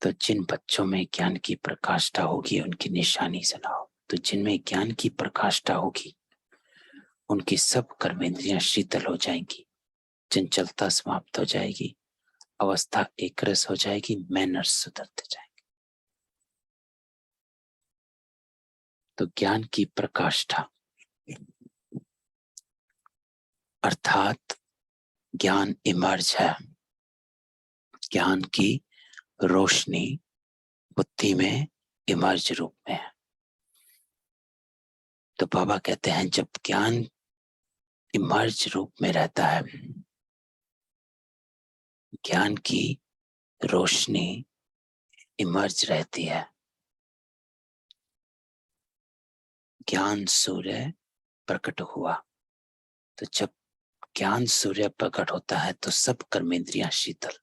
तो जिन बच्चों में ज्ञान की प्रकाष्ठा होगी उनकी निशानी सुनाओ। तो जिनमें ज्ञान की प्रकाष्ठा होगी उनकी सब कर्मेंद्रियां शीतल हो जाएंगी, चंचलता समाप्त हो जाएगी, अवस्था एकरस हो जाएगी, मैनर्स सुधरते जाएंगे। तो ज्ञान की प्रकाष्ठा अर्थात ज्ञान इमर्ज है, ज्ञान की रोशनी बुद्धि में इमर्ज रूप में है। तो बाबा कहते हैं जब ज्ञान इमर्ज रूप में रहता है, ज्ञान की रोशनी इमर्ज रहती है, ज्ञान सूर्य प्रकट हुआ। तो जब ज्ञान सूर्य प्रकट होता है तो सब कर्मेंद्रियां शीतल।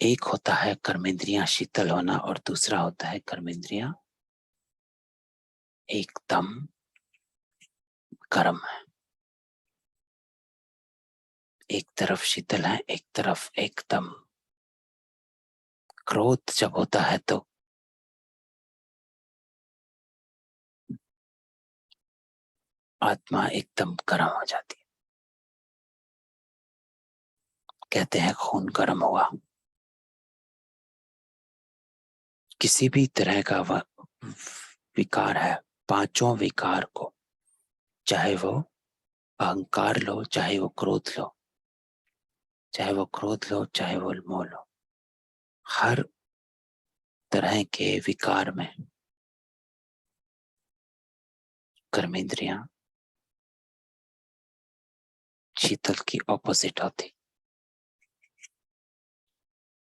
एक होता है कर्मेंद्रियां शीतल होना और दूसरा होता है कर्मेंद्रियां एकदम गर्म है। एक तरफ शीतल है, एक तरफ एकदम। क्रोध जब होता है तो आत्मा एकदम गर्म हो जाती है, कहते हैं खून गर्म हुआ। किसी भी तरह का विकार है, पांचों विकार को, चाहे वो अहंकार लो, चाहे वो क्रोध लो, चाहे वो क्रोध लो, चाहे वो मोह लो, हर तरह के विकार में कर्मेंद्रियां शीतल की ऑपोजिट होती।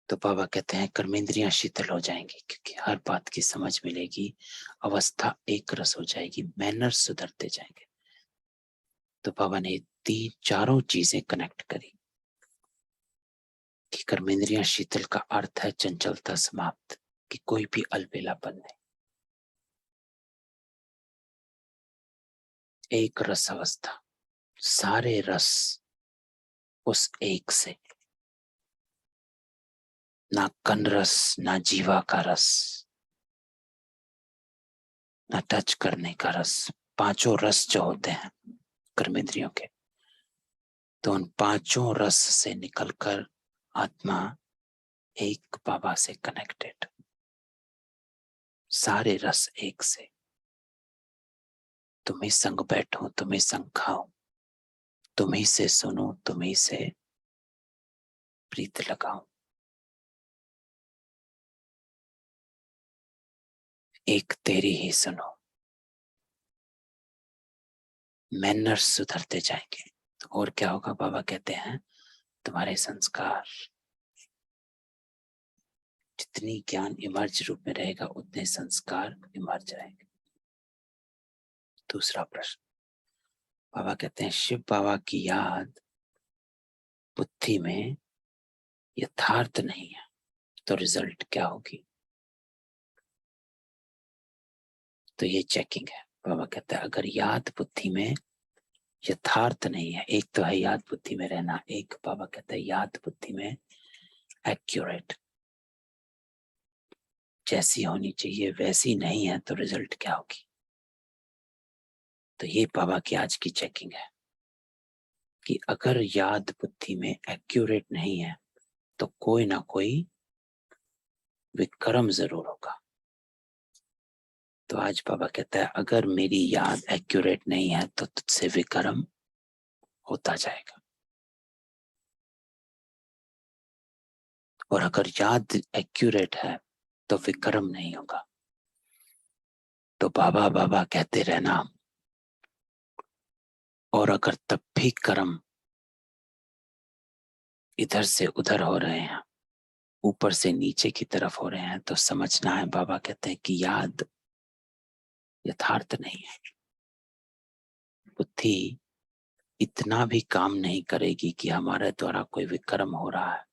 तो बाबा कहते हैं कर्मेंद्रियां शीतल हो जाएंगी क्योंकि हर बात की समझ मिलेगी, अवस्था एक रस हो जाएगी, मैनर्स सुधरते जाएंगे। तो बाबा ने तीन चारों चीजें कनेक्ट करी कि कर्मेंद्रियां शीतल का अर्थ है चंचलता समाप्त, कि कोई भी अलबेलापन नहीं, एक रस अवस्था, सारे रस उस एक से, ना कन रस, ना जीवा का रस, ना टच करने का रस। पांचों रस जो होते हैं कर्मेंद्रियों के, तो उन पांचों रस से निकलकर आत्मा एक बाबा से कनेक्टेड, सारे रस एक से। तुम्ही संग बैठो, तुम्ही संग खाओ, तुम्ही से सुनो, तुम्ही से प्रीत लगाओ, एक तेरी ही सुनो। मैनर्स सुधरते जाएंगे तो और क्या होगा? बाबा कहते हैं तुम्हारे संस्कार, जितनी ज्ञान इमर्ज रूप में रहेगा उतने संस्कार इमर्ज रहेंगे। दूसरा प्रश्न, बाबा कहते हैं शिव बाबा की याद बुद्धि में यथार्थ नहीं है तो रिजल्ट क्या होगी? तो ये चेकिंग है। बाबा कहता है अगर याद बुद्धि में यथार्थ नहीं है, एक तो है याद बुद्धि में रहना, एक बाबा कहता है याद बुद्धि में एक्यूरेट, जैसी होनी चाहिए वैसी नहीं है तो रिजल्ट क्या होगी? तो ये बाबा की आज की चेकिंग है कि अगर याद बुद्धि में एक्यूरेट नहीं है तो कोई ना कोई विक्रम जरूर होगा। तो आज बाबा कहता है अगर मेरी याद एक्यूरेट नहीं है तो तुझसे विक्रम होता जाएगा, और अगर याद एक्यूरेट है तो विक्रम नहीं होगा। तो बाबा बाबा कहते रहना, और अगर तब भी कर्म इधर से उधर हो रहे हैं, ऊपर से नीचे की तरफ हो रहे हैं, तो समझना है, बाबा कहते हैं कि याद यथार्थ नहीं है। बुद्धि इतना भी काम नहीं करेगी कि हमारे द्वारा कोई विक्रम हो रहा है।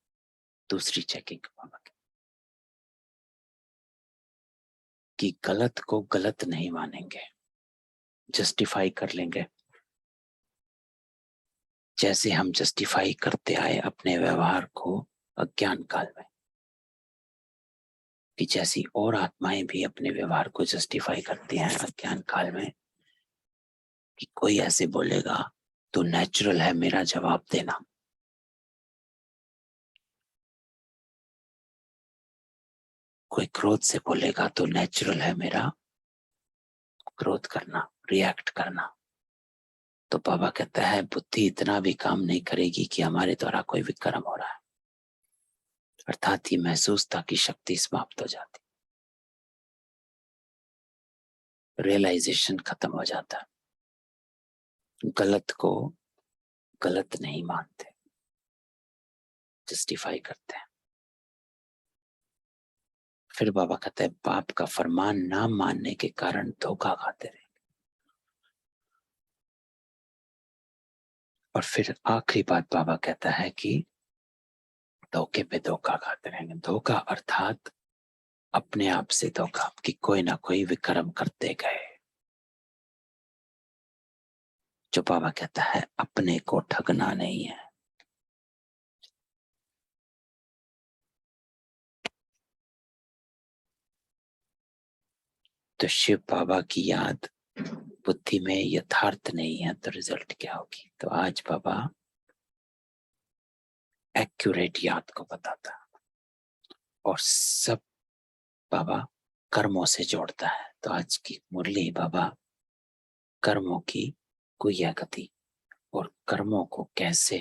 दूसरी चेकिंग बाबा कि गलत को गलत नहीं मानेंगे, जस्टिफाई कर लेंगे, जैसे हम जस्टिफाई करते आए अपने व्यवहार को अज्ञान काल में, कि जैसी और आत्माएं भी अपने व्यवहार को जस्टिफाई करती हैं अज्ञान काल में, कि कोई ऐसे बोलेगा तो नेचुरल है मेरा जवाब देना, कोई क्रोध से बोलेगा तो नेचुरल है मेरा क्रोध करना, रिएक्ट करना। तो बाबा कहता है बुद्धि इतना भी काम नहीं करेगी कि हमारे द्वारा कोई विक्रम हो रहा है, अर्थात ये महसूसता की शक्ति समाप्त हो जाती, रियलाइजेशन खत्म हो जाता, गलत को गलत नहीं मानते, जस्टिफाई करते हैं। फिर बाबा कहते हैं बाप का फरमान ना मानने के कारण धोखा खाते रहे। और फिर आखिरी बात बाबा कहता है कि धोखे पे धोखा खाते रहेंगे। धोखा अर्थात अपने आप से धोखा, कि कोई ना कोई विक्रम करते गए। जो बाबा कहता है अपने को ठगना नहीं है। तो शिव बाबा की याद बुद्धि में यथार्थ नहीं है तो रिजल्ट क्या होगी। तो आज बाबा एक्यूरेट याद को बताता है और सब बाबा कर्मों से जोड़ता है। तो आज की मुरली बाबा कर्मों की क्रिया गति और कर्मों को कैसे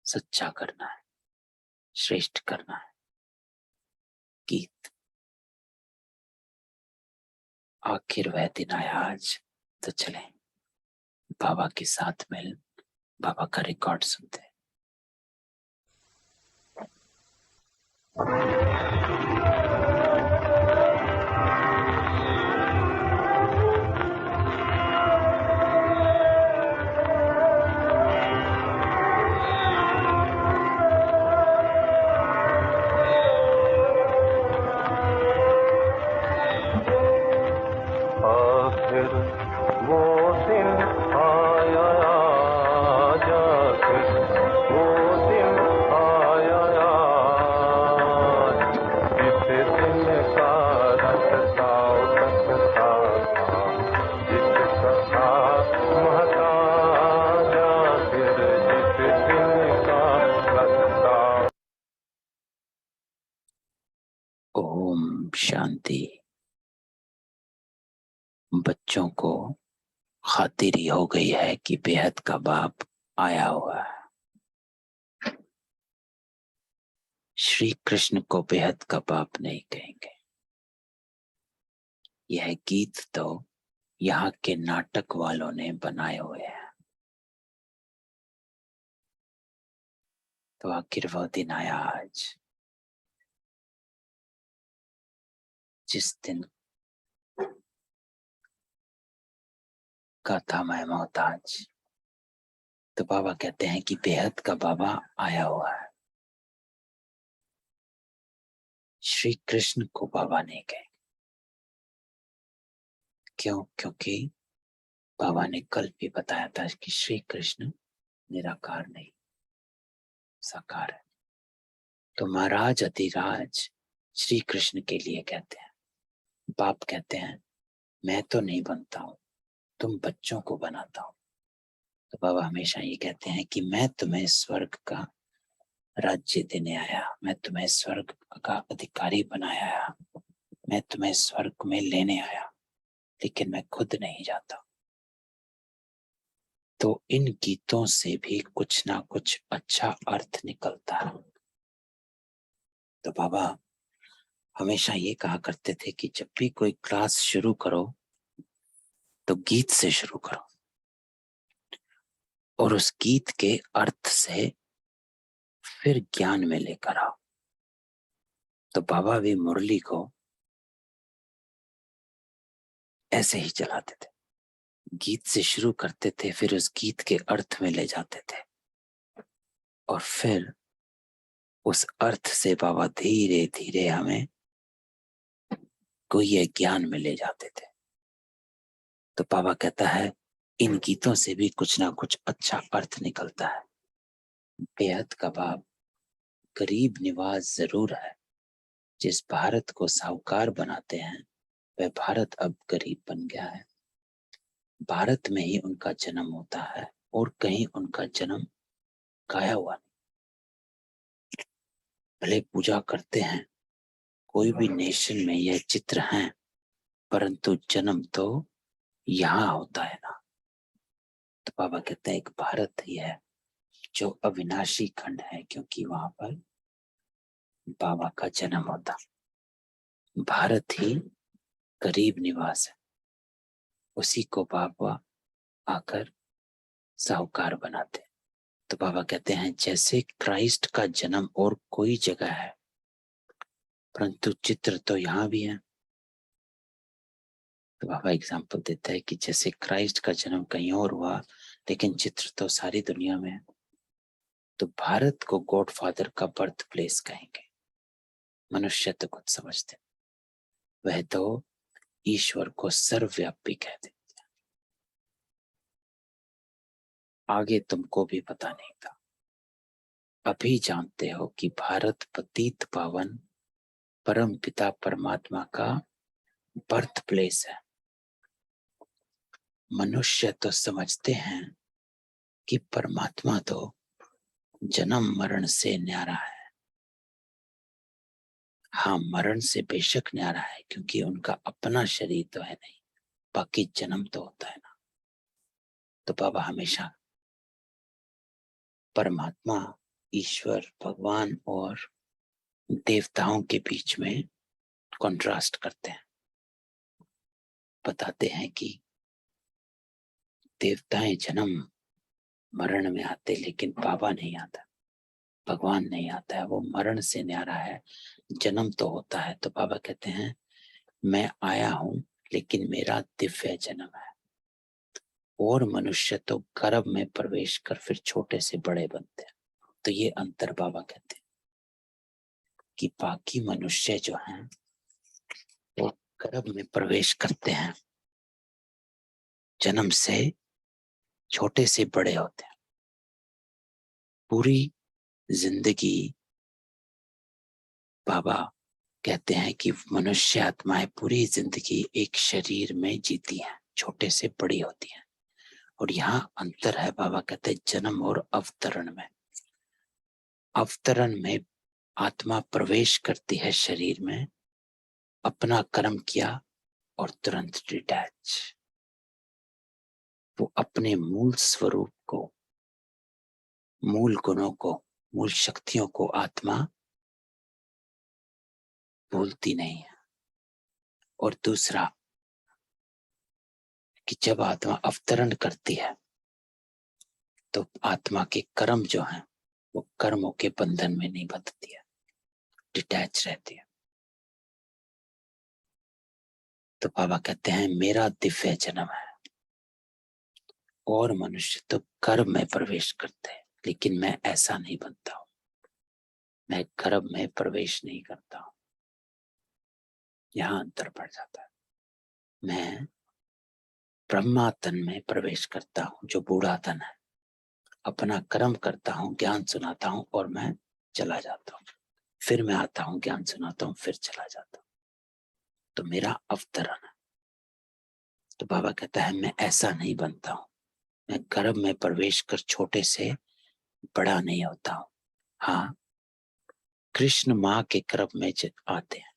सच्चा करना है, श्रेष्ठ करना है, गीत। आखिर वह दिन आया आज, तो चले बाबा के साथ मिल बाबा का रिकॉर्ड सुनते हैं। ओम शांति। बच्चों को खातिरी हो गई है कि बेहद का बाप आया हुआ है। श्री कृष्ण को बेहद का बाप नहीं कहेंगे। यह गीत तो यहाँ के नाटक वालों ने बनाए हुए हैं। तो आखिर वो दिन आया आज, जिस दिन का था मैं मोहताज। तो बाबा कहते हैं कि बेहद का बाबा आया हुआ है। श्री कृष्ण को बाबा नहीं कहे। क्यों? क्योंकि बाबा ने कल भी बताया था कि श्री कृष्ण निराकार नहीं साकार है। तो महाराज अधिराज श्री कृष्ण के लिए कहते हैं। बाप कहते हैं मैं तो नहीं बनता हूं, तुम बच्चों को बनाता हूं। तो बाबा हमेशा ये कहते हैं कि मैं तुम्हें स्वर्ग का राज्य देने आया, मैं तुम्हें स्वर्ग का अधिकारी बनाया, मैं तुम्हें स्वर्ग में लेने आया, लेकिन मैं खुद नहीं जाता। तो इन गीतों से भी कुछ ना कुछ अच्छा अर्थ निकलता है। तो बाबा हमेशा ये कहा करते थे कि जब भी कोई क्लास शुरू करो तो गीत से शुरू करो और उस गीत के अर्थ से फिर ज्ञान में लेकर आओ। तो बाबा भी मुरली को ऐसे ही चलाते थे, गीत से शुरू करते थे, फिर उस गीत के अर्थ में ले जाते थे और फिर उस अर्थ से बाबा धीरे धीरे हमें कोई ज्ञान में ले जाते थे। तो बाबा कहता है इन गीतों से भी कुछ ना कुछ अच्छा अर्थ निकलता है। बेहद का बाप गरीब निवास जरूर है। जिस भारत को साहूकार बनाते हैं वह भारत अब गरीब बन गया है। भारत में ही उनका जन्म होता है और कहीं उनका जन्म गाया हुआ नहीं। भले पूजा करते हैं कोई भी नेशन में यह चित्र है, परंतु जन्म तो यहाँ होता है ना। तो बाबा कहते हैं एक भारत ही है जो अविनाशी खंड है, क्योंकि वहां पर बाबा का जन्म होता। भारत ही गरीब निवास है, उसी को बाबा आकर साहूकार बनाते। तो बाबा कहते हैं जैसे क्राइस्ट का जन्म और कोई जगह है, परंतु चित्र तो यहाँ भी है। तो बाबा एग्जाम्पल देता है कि जैसे क्राइस्ट का जन्म कहीं और हुआ, लेकिन चित्र तो सारी दुनिया में है। तो भारत को गॉड फादर का बर्थ प्लेस कहेंगे। मनुष्य तो खुद समझते, वह तो ईश्वर को सर्वव्यापी कहते। आगे तुमको भी पता नहीं था, अभी जानते हो कि भारत पतित पावन परम पिता परमात्मा का बर्थ प्लेस है। मनुष्य तो समझते हैं कि परमात्मा तो जन्म मरण से न्यारा है। हाँ, मरण से बेशक न्यारा है, क्योंकि उनका अपना शरीर तो है नहीं, बाकी जन्म तो होता है ना। तो बाबा हमेशा परमात्मा, ईश्वर, भगवान और देवताओं के बीच में कॉन्ट्रास्ट करते हैं। बताते हैं कि देवताएं जन्म मरण में आते, लेकिन बाबा नहीं आता, भगवान नहीं आता है, वो मरण से न्यारा है, जन्म तो होता है। तो बाबा कहते हैं मैं आया हूं, लेकिन मेरा दिव्य जन्म है। और मनुष्य तो गर्भ में प्रवेश कर फिर छोटे से बड़े बनते हैं। तो ये अंतर बाबा कहते हैं कि बाकी मनुष्य जो हैं वो गर्भ में प्रवेश करते हैं, जन्म से छोटे से बड़े होते हैं। पूरी जिंदगी बाबा कहते हैं कि मनुष्य आत्माएं पूरी जिंदगी एक शरीर में जीती हैं, छोटे से बड़ी होती हैं। और यहाँ अंतर है, बाबा कहते हैं जन्म और अवतरण में। अवतरण में आत्मा प्रवेश करती है शरीर में, अपना कर्म किया और तुरंत डिटैच। वो अपने मूल स्वरूप को, मूल गुणों को, मूल शक्तियों को आत्मा भूलती नहीं है। और दूसरा कि जब आत्मा अवतरण करती है तो आत्मा के कर्म जो हैं वो कर्मों के बंधन में नहीं बंधती है, डिटैच रहती है। तो बाबा कहते हैं मेरा दिव्य जन्म है। और मनुष्य तो कर्म में प्रवेश करते हैं, लेकिन मैं ऐसा नहीं बनता हूं, मैं कर्म में प्रवेश नहीं करता हूं। यहां अंतर पड़ जाता है। मैं ब्रह्मातन में प्रवेश करता हूं, जो बूढ़ा तन है, अपना कर्म करता हूं, ज्ञान सुनाता हूं और मैं चला जाता हूं। फिर मैं आता हूं, ज्ञान सुनाता हूं, फिर चला जाता हूं। तो मेरा अवतरण है। तो बाबा कहता है मैं ऐसा नहीं बनता हूं, मैं गर्भ में प्रवेश कर छोटे से बड़ा नहीं होता हूं। हाँ, कृष्ण माँ के गर्भ में आते हैं।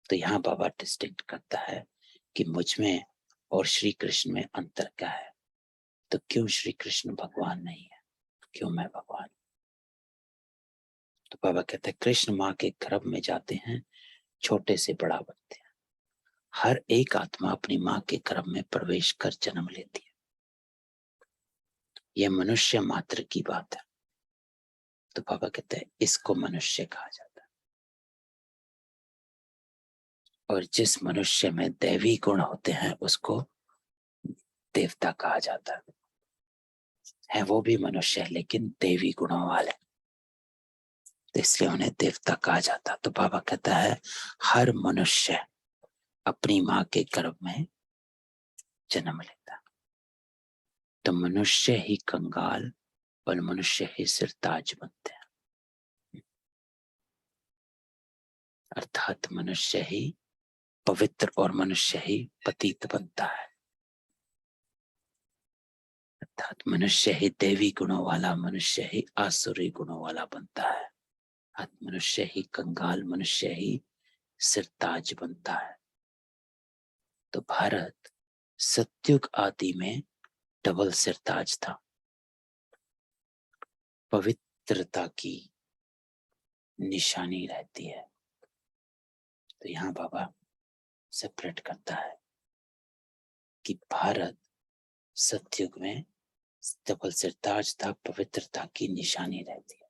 तो यहाँ बाबा डिस्टिंक्ट करता है कि मुझ में और श्री कृष्ण में अंतर क्या है। तो क्यों श्री कृष्ण भगवान नहीं है, क्यों मैं भगवान। तो बाबा कहते हैं कृष्ण माँ के गर्भ में जाते हैं, छोटे से बड़ा बनते हैं। हर एक आत्मा अपनी माँ के गर्भ में प्रवेश कर जन्म लेती है। यह मनुष्य मात्र की बात है। तो बाबा कहते हैं इसको मनुष्य कहा जाता है। और जिस मनुष्य में दैवी गुण होते हैं उसको देवता कहा जाता है। वो भी मनुष्य है, लेकिन दैवी गुणों वाले, तो इसलिए उन्हें देवता कहा जाता। तो बाबा कहता है हर मनुष्य अपनी माँ के गर्भ में जन्म लेता। तो मनुष्य ही कंगाल और मनुष्य ही सिरताज बनते हैं। अर्थात मनुष्य ही पवित्र और मनुष्य ही पतित बनता है। अर्थात मनुष्य ही देवी गुणों वाला, मनुष्य ही आसुरी गुणों वाला बनता है। मनुष्य ही कंगाल, मनुष्य ही सिरताज बनता है। तो भारत सतयुग आदि में डबल सिरताज था, पवित्रता की निशानी रहती है। तो यहाँ बाबा सेपरेट करता है कि भारत सतयुग में डबल सिरताज था, पवित्रता की निशानी रहती है।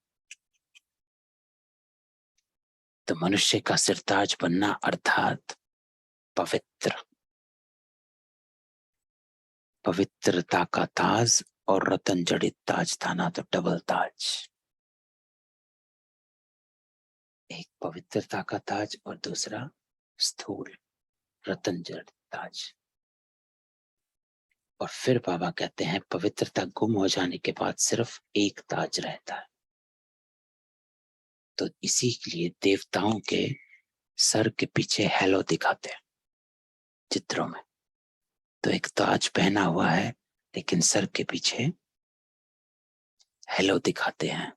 तो मनुष्य का सिरताज बनना अर्थात पवित्रता का ताज, और रतन जड़ित ताज था ना, तो डबल ताज। एक पवित्रता का ताज और दूसरा स्थूल रतन जड़ित ताज। और फिर बाबा कहते हैं पवित्रता गुम हो जाने के बाद सिर्फ एक ताज रहता है। तो इसी के लिए देवताओं के सर के पीछे हेलो दिखाते हैं चित्रों में। तो एक ताज पहना हुआ है लेकिन सर के पीछे हेलो दिखाते हैं,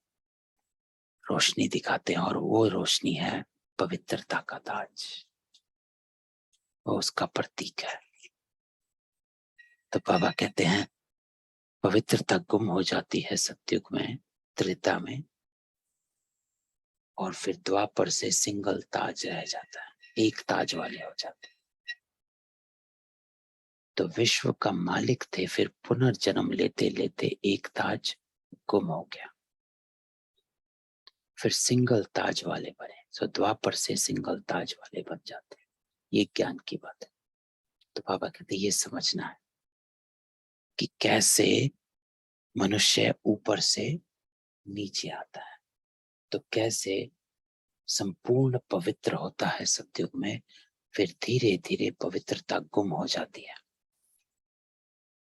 रोशनी दिखाते हैं, और वो रोशनी है पवित्रता का ताज, वो उसका प्रतीक है। तो बाबा कहते हैं पवित्रता गुम हो जाती है सतयुग में, त्रेता में, और फिर द्वापर से सिंगल ताज रह जाता है, एक ताज वाले हो जाते हैं। तो विश्व का मालिक थे, फिर पुनर्जन्म लेते लेते एक ताज गुम हो गया, फिर सिंगल ताज वाले बने। सो द्वापर से सिंगल ताज वाले बन जाते हैं। ये ज्ञान की बात है। तो बाबा कहते ये समझना है कि कैसे मनुष्य ऊपर से नीचे आता है, तो कैसे संपूर्ण पवित्र होता है सतयुग में, फिर धीरे धीरे पवित्रता गुम हो जाती है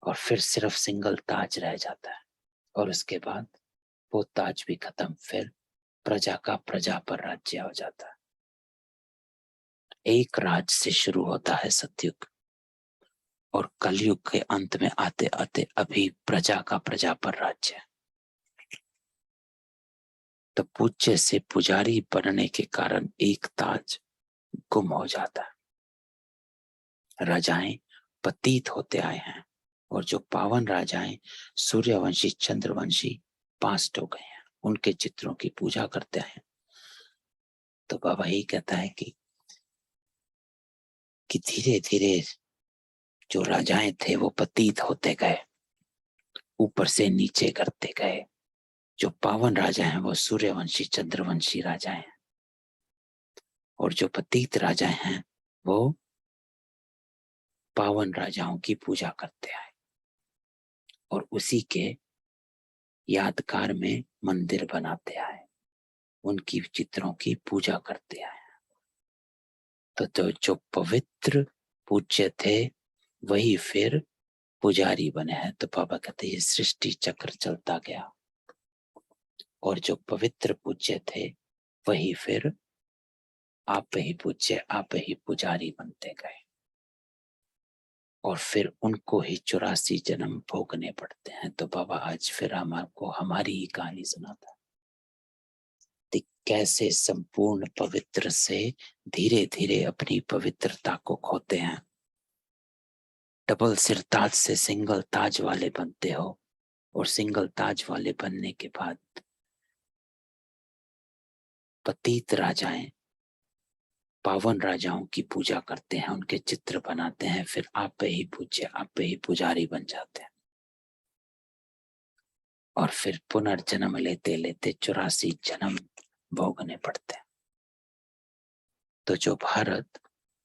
और फिर सिर्फ सिंगल ताज रह जाता है, और उसके बाद वो ताज भी खत्म, फिर प्रजा का प्रजा पर राज्य हो जाता है। एक राज से शुरू होता है सतयुग, और कलयुग के अंत में आते आते अभी प्रजा का प्रजा पर राज्य। तो पूज्य से पुजारी बनने के कारण एक ताज गुम हो जाता है। राजाएं पतित होते आए हैं, और जो पावन राजाएं सूर्यवंशी चंद्रवंशी पास्ट हो गए हैं, उनके चित्रों की पूजा करते हैं। तो बाबा यही कहता है कि धीरे धीरे जो राजाएं थे वो पतित होते गए, ऊपर से नीचे करते गए। जो पावन राजा हैं वो सूर्यवंशी चंद्रवंशी राजा हैं, और जो पतित राजा हैं वो पावन राजाओं की पूजा करते आए, और उसी के यादगार में मंदिर बनाते आए, उनकी चित्रों की पूजा करते आए। तो जो पवित्र पूज्य थे वही फिर पुजारी बने हैं। तो बाबा कहते ये सृष्टि चक्र चलता गया, और जो पवित्र पूज्य थे वही फिर आप ही पूज्य, आप ही पुजारी बनते गए, और फिर उनको ही 84 जन्म भोगने पड़ते हैं। तो बाबा आज फिर हमको हमारी ही कहानी सुनाता है कैसे संपूर्ण पवित्र से धीरे धीरे अपनी पवित्रता को खोते हैं। डबल सिरताज से सिंगल ताज वाले बनते हो, और सिंगल ताज वाले बनने के बाद पतित राजाएं पावन राजाओं की पूजा करते हैं, उनके चित्र बनाते हैं, फिर आप ही पूज्य, आप ही पुजारी बन जाते हैं, और फिर पुनर्जन्म लेते लेते 84 जन्म भोगने पड़ते हैं। तो जो भारत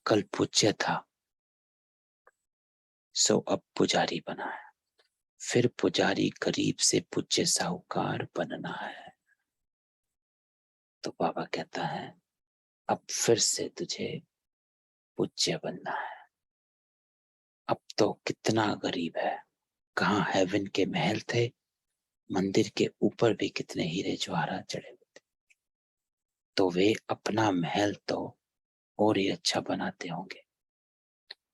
कल पूज्य था सो अब पुजारी बना है, फिर पुजारी गरीब से पूज्य साहूकार बनना है। तो बाबा कहता है अब फिर से तुझे पूज्य बनना है। अब तो कितना गरीब है, कहाँ हेवन के महल थे, मंदिर के ऊपर भी कितने हीरे जवाहरात चढ़े हुए थे, तो वे अपना महल तो और ही अच्छा बनाते होंगे,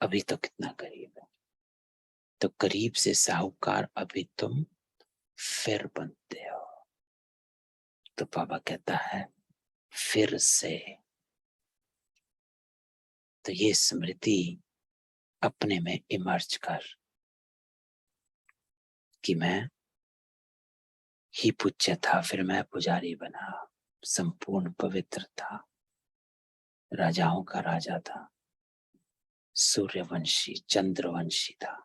अभी तो कितना करीब है। तो करीब से साहूकार अभी तुम फिर बनते हो। तो बाबा कहता है फिर से। तो ये स्मृति अपने में इमर्ज कर कि मैं ही पूज्य था, फिर मैं पुजारी बना, संपूर्ण पवित्र था, राजाओं का राजा था, सूर्यवंशी चंद्रवंशी था,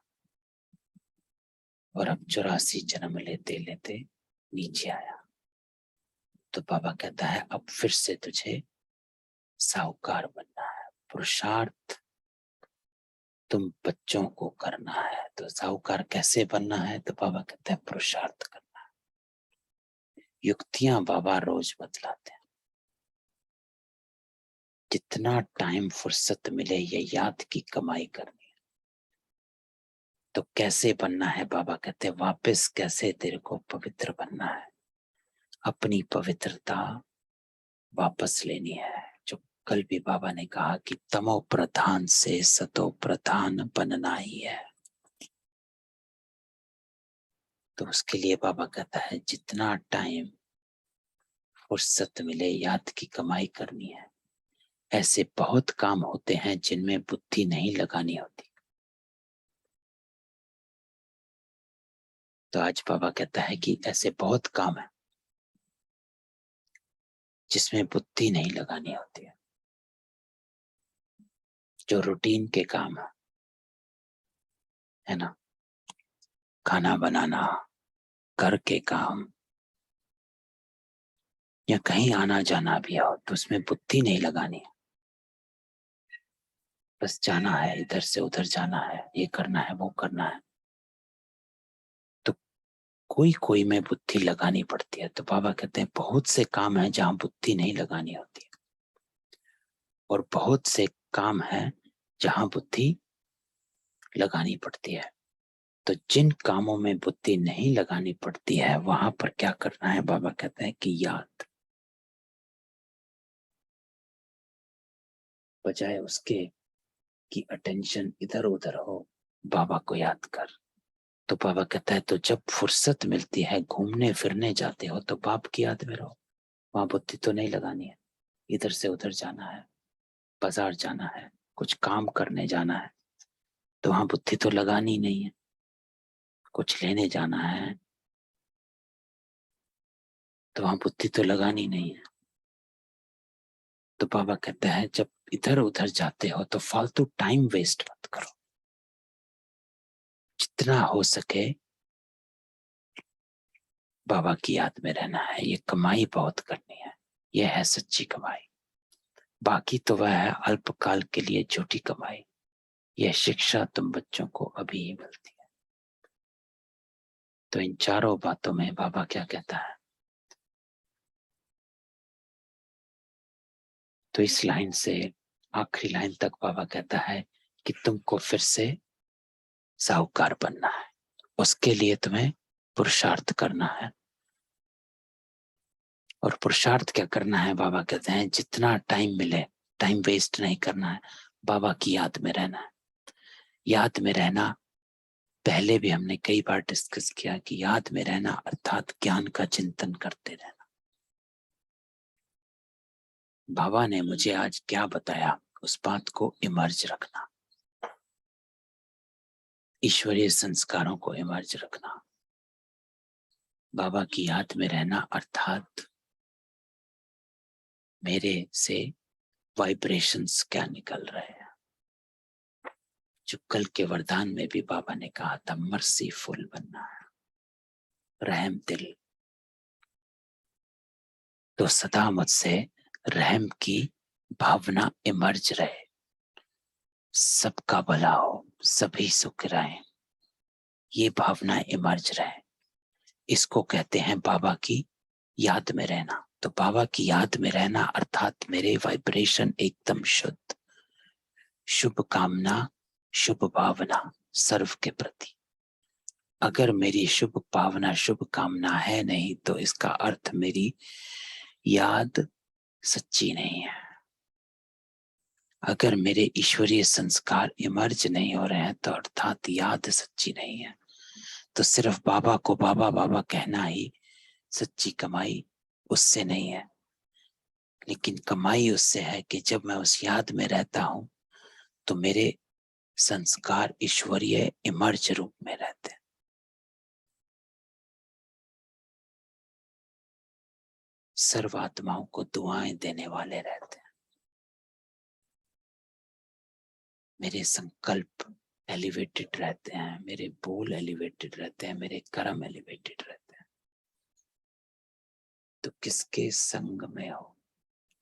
और अब 84 जन्म लेते लेते नीचे आया। तो बाबा कहता है अब फिर से तुझे साहूकार बनना है, पुरुषार्थ तुम बच्चों को करना है। तो साहूकार कैसे बनना है? तो बाबा कहते हैं पुरुषार्थ करना है। युक्तियां बाबा रोज बतलाते हैं। जितना टाइम फुर्सत मिले ये याद की कमाई करनी है। तो कैसे बनना है? बाबा कहते हैं वापस कैसे तेरे को पवित्र बनना है, अपनी पवित्रता वापस लेनी है। जो कल भी बाबा ने कहा कि तमो प्रधान से सतो प्रधान बनना ही है। तो उसके लिए बाबा कहता है जितना टाइम फुर्सत मिले याद की कमाई करनी है। ऐसे बहुत काम होते हैं जिनमें बुद्धि नहीं लगानी होती। तो आज बाबा कहता है कि ऐसे बहुत काम है जिसमें बुद्धि नहीं लगानी होती है। जो रूटीन के काम है ना, खाना बनाना, घर के काम, या कहीं आना जाना भी हो तो उसमें बुद्धि नहीं लगानी है। बस जाना है, इधर से उधर जाना है, ये करना है, वो करना है। तो कोई कोई में बुद्धि लगानी पड़ती है। तो बाबा कहते हैं बहुत से काम हैं जहां बुद्धि नहीं लगानी होती है, और बहुत से काम हैं जहां बुद्धि लगानी पड़ती है। तो जिन कामों में बुद्धि नहीं लगानी पड़ती है वहां पर क्या करना है? बाबा कहते हैं कि याद, बजाय उसके कि अटेंशन इधर उधर हो, बाबा को याद कर। तो बाबा कहता है तो जब फुर्सत मिलती है घूमने फिरने जाते हो तो बाप की याद में रहो। वहां बुद्धि तो नहीं लगानी है। इधर से उधर जाना है, बाजार जाना है, कुछ काम करने जाना है, तो वहां बुद्धि तो लगानी नहीं है। कुछ लेने जाना है तो वहां बुद्धि तो लगानी नहीं है। तो बाबा कहता है जब इधर उधर जाते हो तो फालतू टाइम वेस्ट मत करो। जितना हो सके बाबा की याद में रहना है। ये कमाई बहुत करनी है, ये है सच्ची कमाई। बाकी तो वह है अल्पकाल के लिए छोटी कमाई। यह शिक्षा तुम बच्चों को अभी ही मिलती है। तो इन चारों बातों में बाबा क्या कहता है? तो इस लाइन से आखिरी लाइन तक बाबा कहता है कि तुमको फिर से साहूकार बनना है। उसके लिए तुम्हें पुरुषार्थ करना है। और पुरुषार्थ क्या करना है? बाबा कहते हैं जितना टाइम मिले टाइम वेस्ट नहीं करना है, बाबा की याद में रहना है। याद में रहना पहले भी हमने कई बार डिस्कस किया कि याद में रहना अर्थात ज्ञान का चिंतन करते रहना। बाबा ने मुझे आज क्या बताया उस बात को इमर्ज रखना, ईश्वरीय संस्कारों को इमर्ज रखना। बाबा की याद में रहना अर्थात मेरे से वाइब्रेशंस क्या निकल रहे हैं। जो कल के वरदान में भी बाबा ने कहा था मर्सीफुल बनना है, रहम दिल। तो सदा मुझसे रहम की भावना इमर्ज रहे, सबका भला हो, सभी सुख रहे, ये भावना इमर्ज रहे। इसको कहते हैं बाबा की याद में रहना। तो बाबा की याद में रहना अर्थात मेरे वाइब्रेशन एकदम शुद्ध, शुभ कामना, शुभ भावना सर्व के प्रति। अगर मेरी शुभ भावना शुभ कामना है नहीं तो इसका अर्थ मेरी याद सच्ची नहीं है। अगर मेरे ईश्वरीय संस्कार इमर्ज नहीं हो रहे हैं तो अर्थात याद सच्ची नहीं है। तो सिर्फ बाबा को बाबा बाबा कहना ही सच्ची कमाई उससे नहीं है, लेकिन कमाई उससे है कि जब मैं उस याद में रहता हूं तो मेरे संस्कार ईश्वरीय इमर्ज रूप में रहते हैं। सर्व आत्माओं को दुआएं देने वाले रहते हैं। मेरे संकल्प एलिवेटेड रहते हैं, मेरे बोल एलिवेटेड रहते हैं, मेरे कर्म एलिवेटेड रहते हैं। तो किसके संग में हो,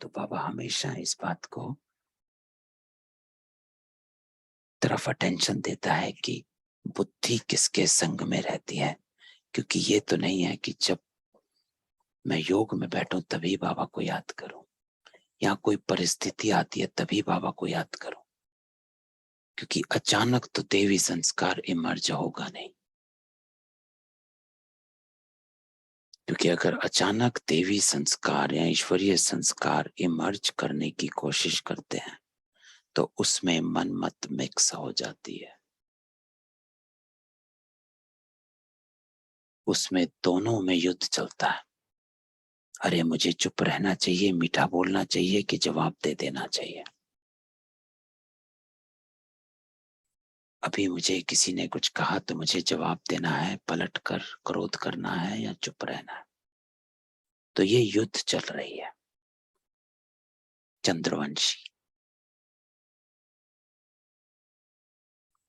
तो बाबा हमेशा इस बात को तरफ अटेंशन देता है कि बुद्धि किसके संग में रहती है, क्योंकि ये तो नहीं है कि जब मैं योग में बैठूं तभी बाबा को याद करूं, या कोई परिस्थिति आती है तभी बाबा को याद करूं, क्योंकि अचानक तो देवी संस्कार इमर्ज होगा नहीं। क्योंकि अगर अचानक देवी संस्कार या ईश्वरीय संस्कार इमर्ज करने की कोशिश करते हैं तो उसमें मन मत मिक्स हो जाती है, उसमें दोनों में युद्ध चलता है। अरे मुझे चुप रहना चाहिए, मीठा बोलना चाहिए कि जवाब दे देना चाहिए। अभी मुझे किसी ने कुछ कहा तो मुझे जवाब देना है, पलट कर क्रोध करना है या चुप रहना है। तो ये युद्ध चल रही है। चंद्रवंशी।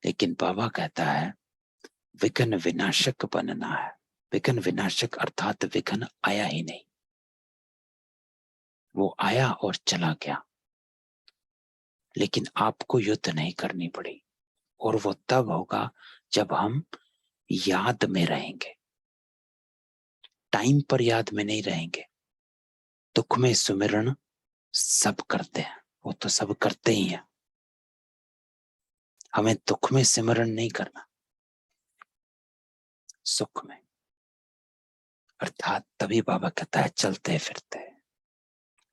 लेकिन बाबा कहता है विघ्न विनाशक बनना है। विघ्न विनाशक अर्थात विघ्न आया ही नहीं, वो आया और चला गया, लेकिन आपको युद्ध नहीं करनी पड़ी। और वो तब होगा जब हम याद में रहेंगे, टाइम पर याद में नहीं रहेंगे। दुख में सुमिरन सब करते हैं, वो तो सब करते ही हैं, हमें दुख में सिमरन नहीं करना, सुख में। अर्थात तभी बाबा कहता है चलते फिरते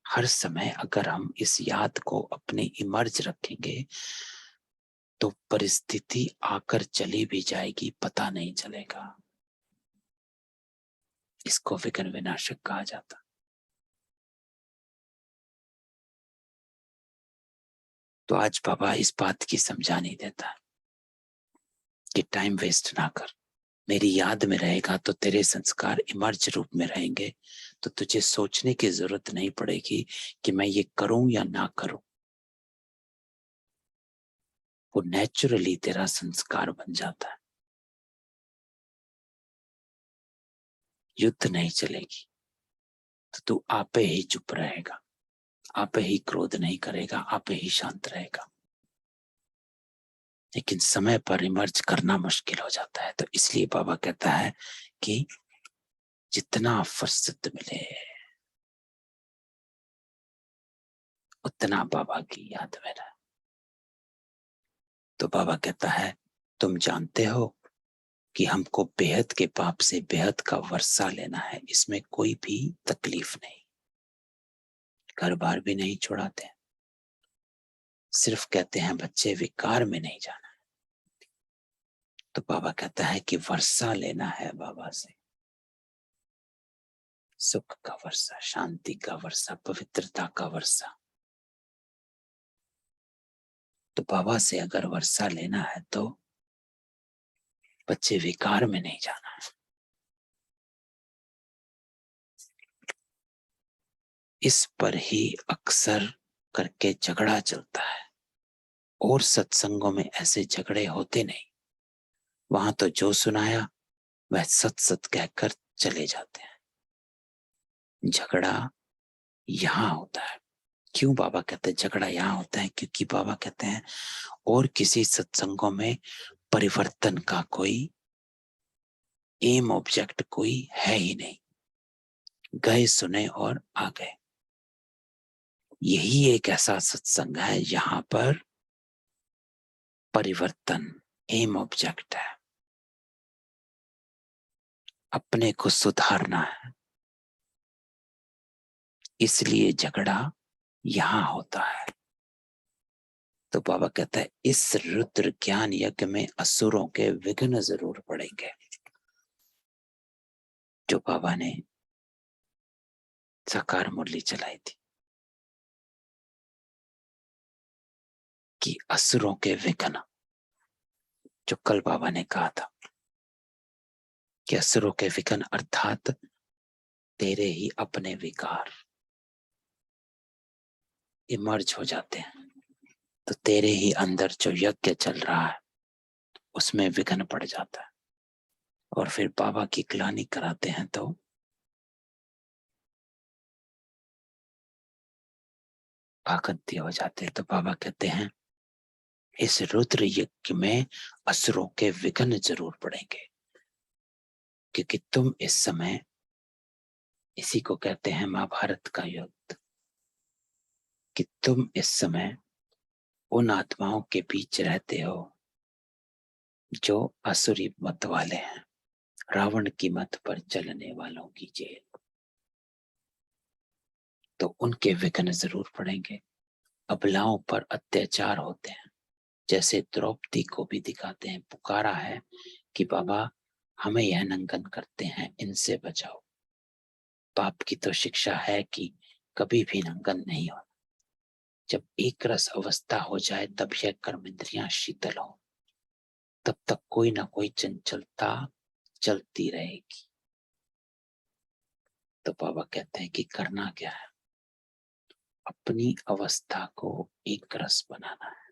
हर समय अगर हम इस याद को अपने इमर्ज रखेंगे तो परिस्थिति आकर चली भी जाएगी, पता नहीं चलेगा। इसको विघ्न विनाशक कहा जाता। तो आज बाबा इस बात की समझा नहीं देता कि टाइम वेस्ट ना कर, मेरी याद में रहेगा तो तेरे संस्कार इमर्ज रूप में रहेंगे, तो तुझे सोचने की जरूरत नहीं पड़ेगी कि मैं ये करूं या ना करूं। वो नेचुरली तेरा संस्कार बन जाता है। युद्ध नहीं चलेगी, तो तू आपे ही चुप रहेगा, आपे ही क्रोध नहीं करेगा, आपे ही शांत रहेगा। लेकिन समय पर इमर्ज करना मुश्किल हो जाता है। तो इसलिए बाबा कहता है कि जितना फुर्सत मिले उतना बाबा की याद में रहे। तो बाबा कहता है तुम जानते हो कि हमको बेहद के पाप से बेहद का वर्षा लेना है, इसमें कोई भी तकलीफ नहीं, घर बार भी नहीं छुड़ाते, सिर्फ कहते हैं बच्चे विकार में नहीं जाना। तो बाबा कहता है कि वर्षा लेना है बाबा से, सुख का वर्षा, शांति का वर्षा, पवित्रता का वर्षा। तो बाबा से अगर वर्षा लेना है तो बच्चे विकार में नहीं जाना है। इस पर ही अक्सर करके झगड़ा चलता है, और सत्संगों में ऐसे झगड़े होते नहीं। वहां तो जो सुनाया वह सत सत कहकर चले जाते हैं। झगड़ा यहाँ होता है। क्यों बाबा कहते हैं झगड़ा यहाँ होता है? क्योंकि बाबा कहते हैं और किसी सत्संगों में परिवर्तन का कोई एम ऑब्जेक्ट कोई है ही नहीं, गए सुने और आ गए। यही एक ऐसा सत्संग है यहाँ पर परिवर्तन एम ऑब्जेक्ट है, अपने को सुधारना है। इसलिए झगड़ा यहाँ होता है। तो बाबा कहता है इस रुद्र ज्ञान यज्ञ में असुरों के विघ्न जरूर पड़ेंगे। जो बाबा ने साकार मुरली चलाई थी कि असुरों के विघ्न, जो कल बाबा ने कहा था कि असुरों के विघ्न अर्थात तेरे ही अपने विकार इमर्ज हो जाते हैं। तो तेरे ही अंदर जो यज्ञ चल रहा है उसमें विघ्न पड़ जाता है और फिर बाबा की ग्लानि कराते हैं तो आकंती हो जाते हैं। तो बाबा कहते हैं इस रुद्र यज्ञ में असुरों के विघ्न जरूर पड़ेंगे, क्योंकि तुम इस समय, इसी को कहते हैं महाभारत का युद्ध, कि तुम इस समय उन आत्माओं के बीच रहते हो जो असुरी मत वाले हैं, रावण की मत पर चलने वालों की जेल। तो उनके विघ्न जरूर पड़ेंगे। अबलाओं पर अत्याचार होते हैं, जैसे द्रौपदी को भी दिखाते हैं, पुकारा है कि बाबा हमें यह नंगन करते हैं, इनसे बचाओ। पाप की तो शिक्षा है कि कभी भी नंगन नहीं होना। जब एक रस अवस्था हो जाए तब यह कर्म इंद्रियां शीतल हो, तब तक कोई ना कोई चंचलता चलती रहेगी। तो बाबा कहते हैं कि करना क्या है, अपनी अवस्था को एक रस बनाना है।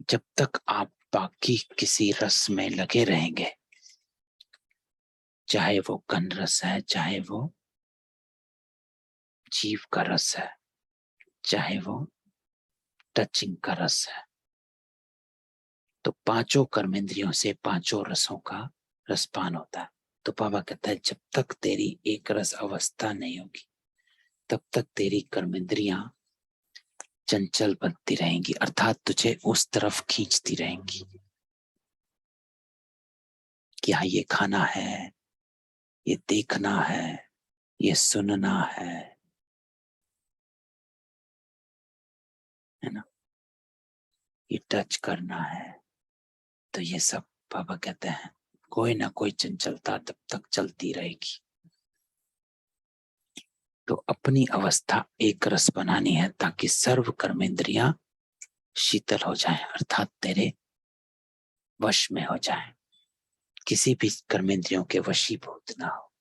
जब तक आप बाकी किसी रस में लगे रहेंगे, चाहे वो गन रस है, चाहे वो जीव का रस है, चाहे वो टचिंग का रस है, तो पांचों कर्मेंद्रियों से पांचों रसों का रसपान होता है। तो बाबा कहता है जब तक तेरी एक रस अवस्था नहीं होगी तब तक तेरी कर्मेंद्रियां चंचल बनती रहेंगी, अर्थात तुझे उस तरफ खींचती रहेंगी कि हाँ ये खाना है, ये देखना है, ये सुनना है ना, ये टच करना है। तो ये सब बाबा कहते हैं कोई ना कोई चंचलता तब तक चलती रहेगी। तो अपनी अवस्था एक रस बनानी है ताकि सर्व कर्मेंद्रियां शीतल हो जाएं, अर्थात तेरे वश में हो जाएं, किसी भी कर्मेंद्रियों के वशीभूत ना हो।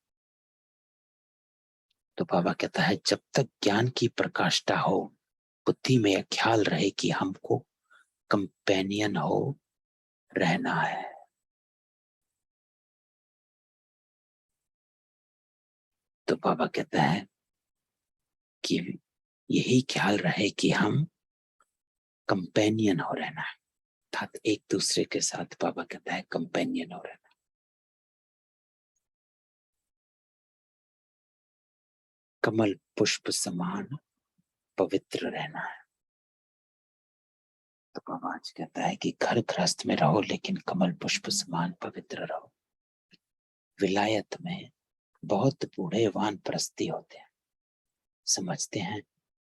तो बाबा कहता है जब तक ज्ञान की प्रकाष्ठा हो, बुद्धि में यह ख्याल रहे कि हमको कंपेनियन हो रहना है। तो बाबा कहता है कि यही ख्याल रहे कि हम कंपेनियन हो रहना है, अर्थात एक दूसरे के साथ बाबा कहता है कंपेनियन हो रहना। कमल पुष्प समान पवित्र रहना है। तो बाबा आज कहता है कि घर गृहस्थ में रहो लेकिन कमल पुष्प समान पवित्र रहो। विलायत में बहुत बूढ़े वानप्रस्थी होते हैं, समझते हैं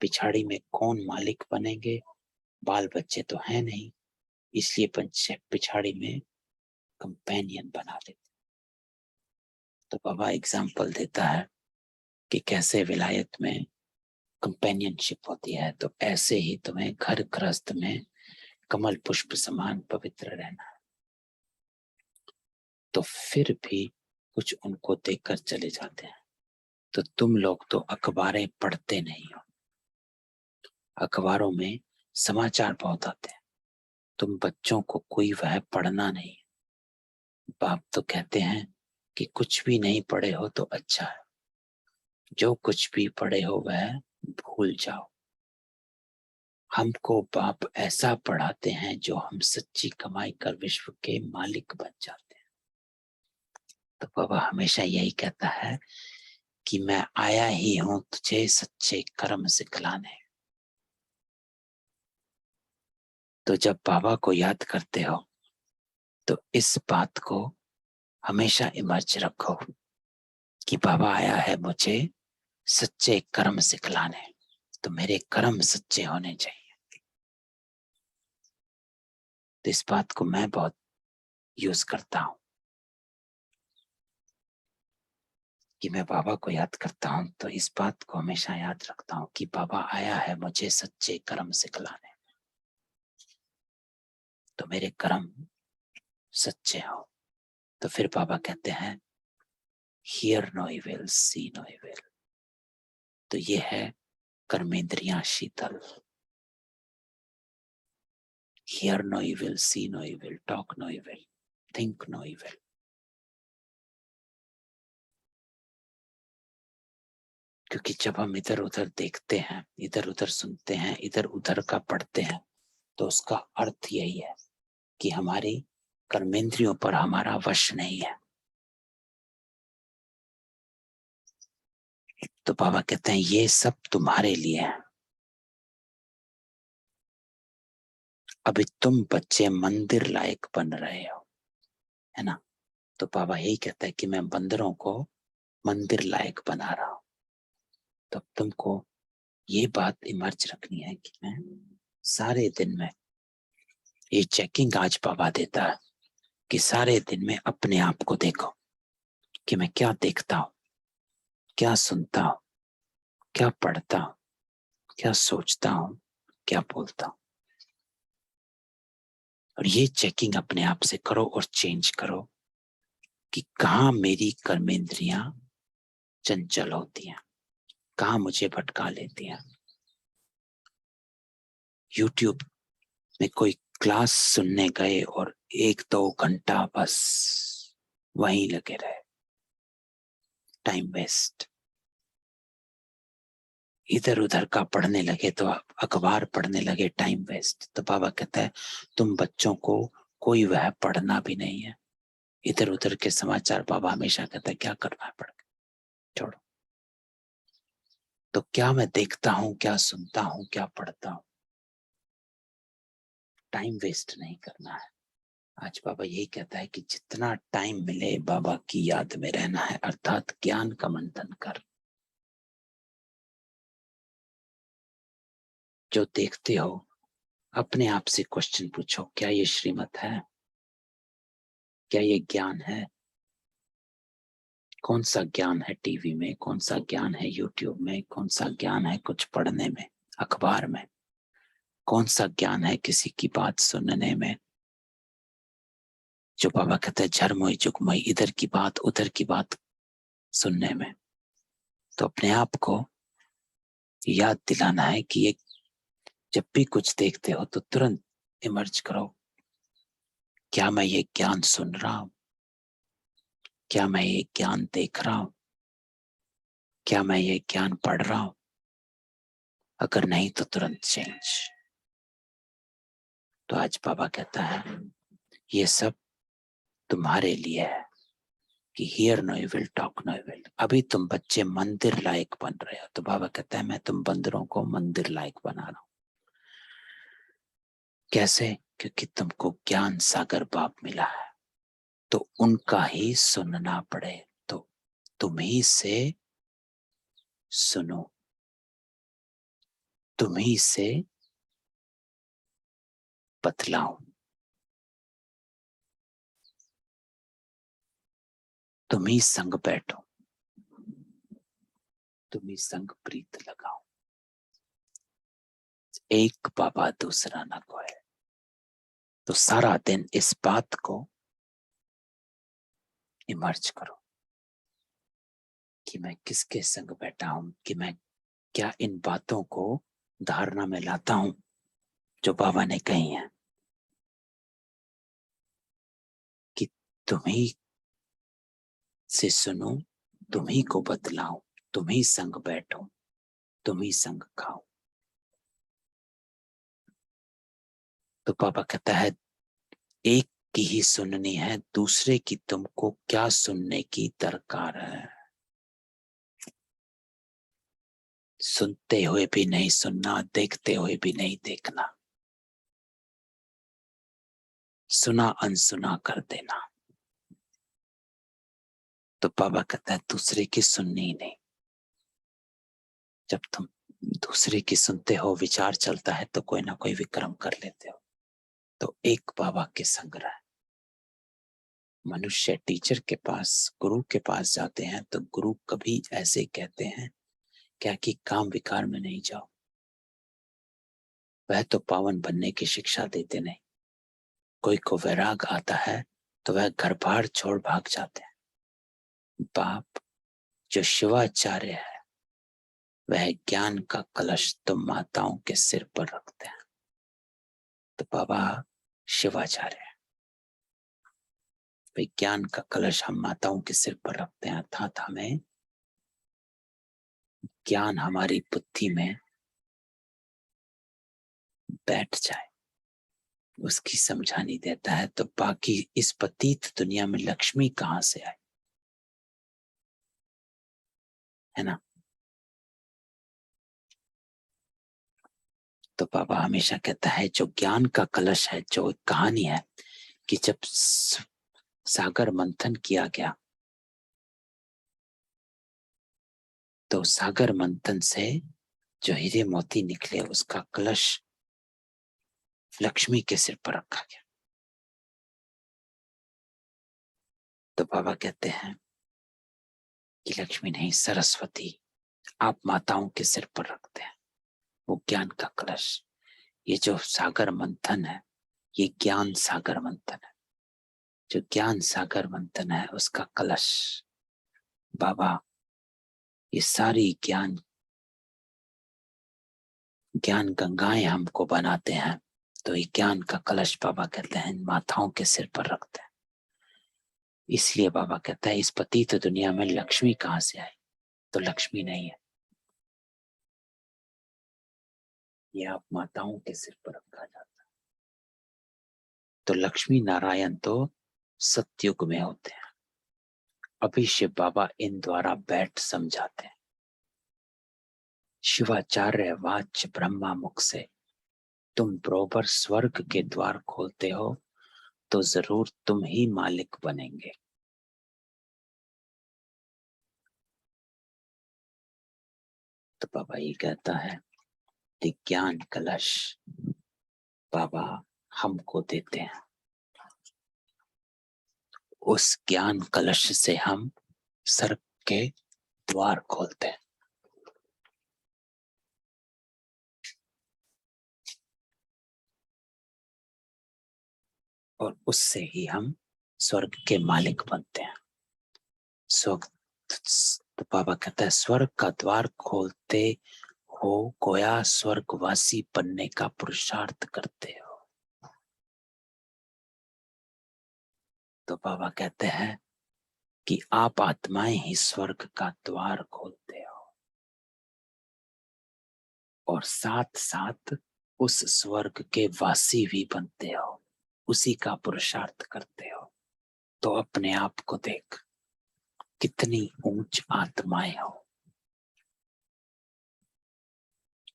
पिछाड़ी में कौन मालिक बनेंगे, बाल बच्चे तो है नहीं, इसलिए पिछाड़ी में कंपेनियन बना लेते। तो बाबा एग्जाम्पल देता है कि कैसे विलायत में कंपेनियनशिप होती है, तो ऐसे ही तुम्हें घर गृहस्थ में कमल पुष्प समान पवित्र रहना है। तो फिर भी कुछ उनको देखकर चले जाते हैं। तो तुम लोग तो अखबारें पढ़ते नहीं हो, अखबारों में समाचार बहुत आते हैं, तुम बच्चों को कोई वह पढ़ना नहीं। बाप तो कहते हैं कि कुछ भी नहीं पढ़े हो तो अच्छा है, जो कुछ भी पढ़े हो वह भूल जाओ। हमको बाप ऐसा पढ़ाते हैं जो हम सच्ची कमाई कर विश्व के मालिक बन जाते हैं। तो बाबा हमेशा यही कहता है कि मैं आया ही हूं तुझे सच्चे कर्म सिखलाने। तो जब बाबा को याद करते हो तो इस बात को हमेशा इमर्ज रखो कि बाबा आया है मुझे सच्चे कर्म सिखलाने, तो मेरे कर्म सच्चे होने चाहिए। तो इस बात को मैं बहुत यूज करता हूं कि मैं बाबा को याद करता हूं तो इस बात को हमेशा याद रखता हूं कि बाबा आया है मुझे सच्चे कर्म सिखलाने, तो मेरे कर्म सच्चे हो। तो फिर बाबा कहते हैं hear no evil see no evil. तो ये है कर्मेंद्रियां शीतल। Hear no evil, see no evil, talk no evil, think no evil. क्योंकि जब हम इधर उधर देखते हैं, इधर उधर सुनते हैं, इधर उधर का पढ़ते हैं, तो उसका अर्थ यही है कि हमारी कर्मेंद्रियों पर हमारा वश नहीं है। तो बाबा कहते हैं ये सब तुम्हारे लिए है। अभी तुम बच्चे मंदिर लायक बन रहे हो, है ना। तो बाबा यही कहता है कि मैं बंदरों को मंदिर लायक बना रहा हूं। तो तुमको ये बात इमर्ज रखनी है कि मैं सारे दिन में ये चेकिंग आज बाबा देता है कि सारे दिन में अपने आप को देखो कि मैं क्या देखता हूं, क्या सुनता हूं, क्या पढ़ता हूं, क्या सोचता हूं, क्या बोलता हूं। और ये चेकिंग अपने आप से करो और चेंज करो कि कहाँ मेरी कर्मेंद्रियां चंचल होती हैं, कहाँ मुझे भटका लेती हैं। यूट्यूब में कोई क्लास सुनने गए और 1-2 घंटा बस वहीं लगे रहे, टाइम वेस्ट। इधर उधर का पढ़ने लगे तो अखबार पढ़ने लगे, टाइम वेस्ट। तो बाबा कहता है तुम बच्चों को कोई वह पढ़ना भी नहीं है। इधर उधर के समाचार बाबा हमेशा कहता है क्या करना है पढ़ के, छोड़ो। तो क्या मैं देखता हूं, क्या सुनता हूं, क्या पढ़ता हूं, टाइम वेस्ट नहीं करना है। आज बाबा यही कहता है कि जितना टाइम मिले बाबा की याद में रहना है, अर्थात ज्ञान का मंथन कर। जो देखते हो अपने आप से क्वेश्चन पूछो, क्या ये श्रीमत है, क्या ये ज्ञान है। कौन सा ज्ञान है टीवी में, कौन सा ज्ञान है यूट्यूब में, कौन सा ज्ञान है कुछ पढ़ने में, अखबार में, कौन सा ज्ञान है किसी की बात सुनने में। जो बाबा कहते हैं झरमोई जुगमोई, इधर की बात उधर की बात सुनने में। तो अपने आप को याद दिलाना है कि एक जब भी कुछ देखते हो तो तुरंत इमर्ज करो, क्या मैं ये ज्ञान सुन रहा हूं, क्या मैं ये ज्ञान देख रहा हूं, क्या मैं ये ज्ञान पढ़ रहा हूं। अगर नहीं तो तुरंत चेंज। तो आज बाबा कहता है ये सब तुम्हारे लिए है कि hear no evil, talk no evil. अभी तुम बच्चे मंदिर लायक बन रहे हो। तो बाबा कहता है मैं तुम बंदरों को मंदिर लायक बना रहा हूं। कैसे? क्योंकि तुमको ज्ञान सागर बाप मिला है, तो उनका ही सुनना पड़े। तो तुम ही से सुनो, तुम ही से बतलाओ, तुम ही संग बैठो, तुम ही संग प्रीत लगाओ। एक बाबा दूसरा न कोई। तो सारा दिन इस बात को इमर्ज करो कि मैं किसके संग बैठा हूं, कि मैं क्या इन बातों को धारणा में लाता हूं जो बाबा ने कही है कि तुम ही से सुनो, तुम ही को बतलाओ, तुम ही संग बैठो, तुम ही संग खाओ। तो बाबा कहता है एक की ही सुननी है, दूसरे की तुमको क्या सुनने की दरकार है। सुनते हुए भी नहीं सुनना, देखते हुए भी नहीं देखना, सुना अनसुना कर देना। तो बाबा कहता है दूसरे की सुननी ही नहीं। जब तुम दूसरे की सुनते हो, विचार चलता है तो कोई ना कोई विक्रम कर लेते हो। तो एक बाबा के संग्रह। मनुष्य टीचर के पास, गुरु के पास जाते हैं तो गुरु कभी ऐसे कहते हैं क्या कि काम विकार में नहीं जाओ, वह तो पावन बनने की शिक्षा देते नहीं। कोई को वैराग आता है तो वह घर बार छोड़ भाग जाते हैं। बाप जो शिवाचार्य है वह ज्ञान का कलश तुम माताओं के सिर पर रखते हैं। तो बाबा शिवाचार्य है, विज्ञान का कलश हम माताओं के सिर पर रखते हैं, अर्थात हमें ज्ञान हमारी बुद्धि में बैठ जाए, उसकी समझानी देता है। तो बाकी इस पतित दुनिया में लक्ष्मी कहां से आए, है ना। तो बाबा हमेशा कहता है जो ज्ञान का कलश है, जो कहानी है कि जब सागर मंथन किया गया तो सागर मंथन से जो हीरे मोती निकले उसका कलश लक्ष्मी के सिर पर रखा गया। तो बाबा कहते हैं कि लक्ष्मी नहीं, सरस्वती आप माताओं के सिर पर रखते हैं वो ज्ञान का कलश। ये जो सागर मंथन है ये ज्ञान सागर मंथन है। जो ज्ञान सागर मंथन है उसका कलश बाबा, ये सारी ज्ञान गंगाएं हमको बनाते हैं। तो ये ज्ञान का कलश बाबा कहते हैं माताओं के सिर पर रखते हैं। इसलिए बाबा कहता है इस पतित दुनिया में लक्ष्मी कहां से आई, तो लक्ष्मी नहीं है, ये आप माताओं के सिर पर रखा जाता है। तो लक्ष्मी नारायण तो सतयुग में होते हैं। अभी शिव बाबा इन द्वारा बैठ समझाते हैं। शिवाचार्य वाच्य ब्रह्मा मुख से तुम बरोबर स्वर्ग के द्वार खोलते हो तो जरूर तुम ही मालिक बनेंगे। तो बाबा ये कहता है कि ज्ञान कलश बाबा हमको देते हैं, उस ज्ञान कलश से हम स्वर्ग के द्वार खोलते हैं। और उससे ही हम स्वर्ग के मालिक बनते हैं। स्वर्ग, तो बाबा कहता है स्वर्ग का द्वार खोलते हो गोया स्वर्गवासी बनने का पुरुषार्थ करते हो। तो बाबा कहते हैं कि आप आत्माएं ही स्वर्ग का द्वार खोलते हो और साथ साथ उस स्वर्ग के वासी भी बनते हो, उसी का पुरुषार्थ करते हो। तो अपने आप को देख कितनी ऊंच आत्माएं हो,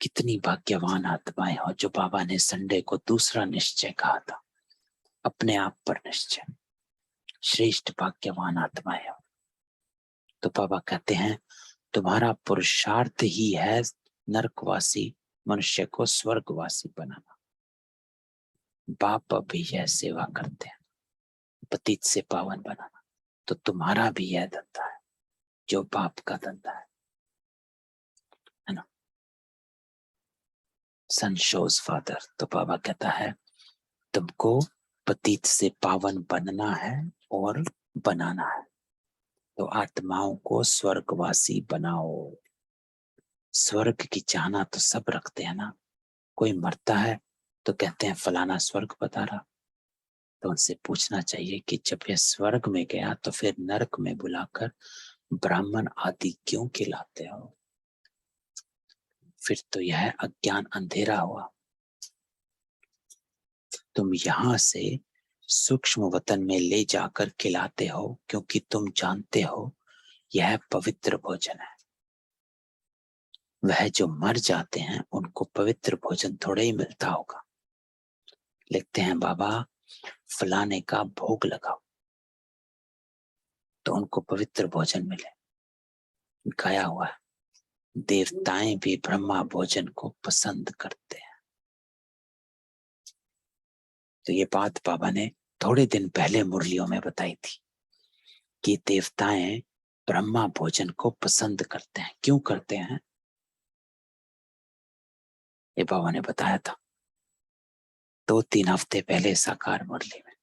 कितनी भाग्यवान आत्माएं हो। जो बाबा ने संडे को दूसरा निश्चय कहा था, अपने आप पर निश्चय, श्रेष्ठ भाग्यवान आत्माएं हो। तो बाबा कहते हैं तुम्हारा पुरुषार्थ ही है नरकवासी मनुष्य को स्वर्गवासी बनाना। बाप भी यह सेवा करते हैं, पतित से पावन बनाना। तो तुम्हारा भी यह धंधा है जो बाप का धंधा है ना। सन शोज फादर। तो बाबा कहता है तुमको पतित से पावन बनना है और बनाना है। तो आत्माओं को स्वर्गवासी बनाओ। स्वर्ग की चाहना तो सब रखते हैं ना। कोई मरता है तो कहते हैं फलाना स्वर्ग पधारा। तो उनसे पूछना चाहिए कि जब यह स्वर्ग में गया तो फिर नरक में बुलाकर ब्राह्मण आदि क्यों खिलाते हो। फिर तो यह अज्ञान अंधेरा हुआ। तुम यहां से सूक्ष्म वतन में ले जाकर खिलाते हो क्योंकि तुम जानते हो यह पवित्र भोजन है। वह जो मर जाते हैं उनको पवित्र भोजन थोड़े ही मिलता होगा। लिखते हैं बाबा फलाने का भोग लगाओ तो उनको पवित्र भोजन मिले। गाया हुआ है देवताएं भी ब्रह्मा भोजन को पसंद करते हैं। तो ये बात बाबा ने थोड़े दिन पहले मुरलियों में बताई थी कि देवताएं ब्रह्मा भोजन को पसंद करते हैं। क्यों करते हैं ये बाबा ने बताया था 2-3 हफ्ते पहले साकार मुरली में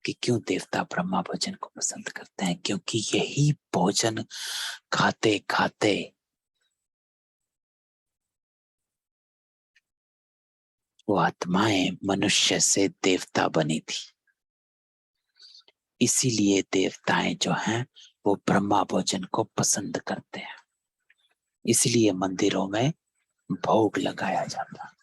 कि क्यों देवता ब्रह्मा भोजन को पसंद करते हैं। क्योंकि यही भोजन खाते खाते वो आत्माएं मनुष्य से देवता बनी थी। इसीलिए देवताएं जो हैं वो ब्रह्मा भोजन को पसंद करते हैं। इसलिए मंदिरों में भोग लगाया जाता है।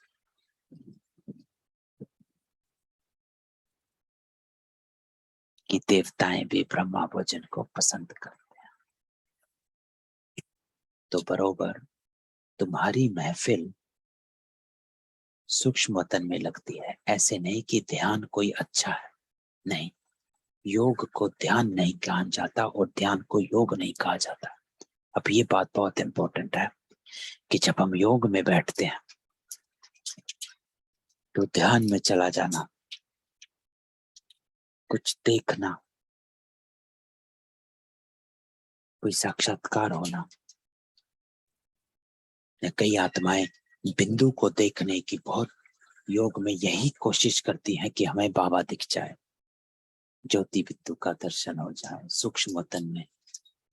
कि देवताएं भी ब्रह्मा भोजन को पसंद करते हैं। तो बरोबर तुम्हारी महफिल सूक्ष्म वतन में लगती है। ऐसे नहीं कि ध्यान कोई अच्छा है, नहीं, योग को ध्यान नहीं कहा जाता और ध्यान को योग नहीं कहा जाता। अब ये बात बहुत इंपॉर्टेंट है कि जब हम योग में बैठते हैं तो ध्यान में चला जाना, कुछ देखना, कोई साक्षात्कार होना, कई आत्माएं बिंदु को देखने की बहुत योग में यही कोशिश करती हैं कि हमें बाबा दिख जाए, ज्योति बिंदु का दर्शन हो जाए, सूक्ष्म वतन में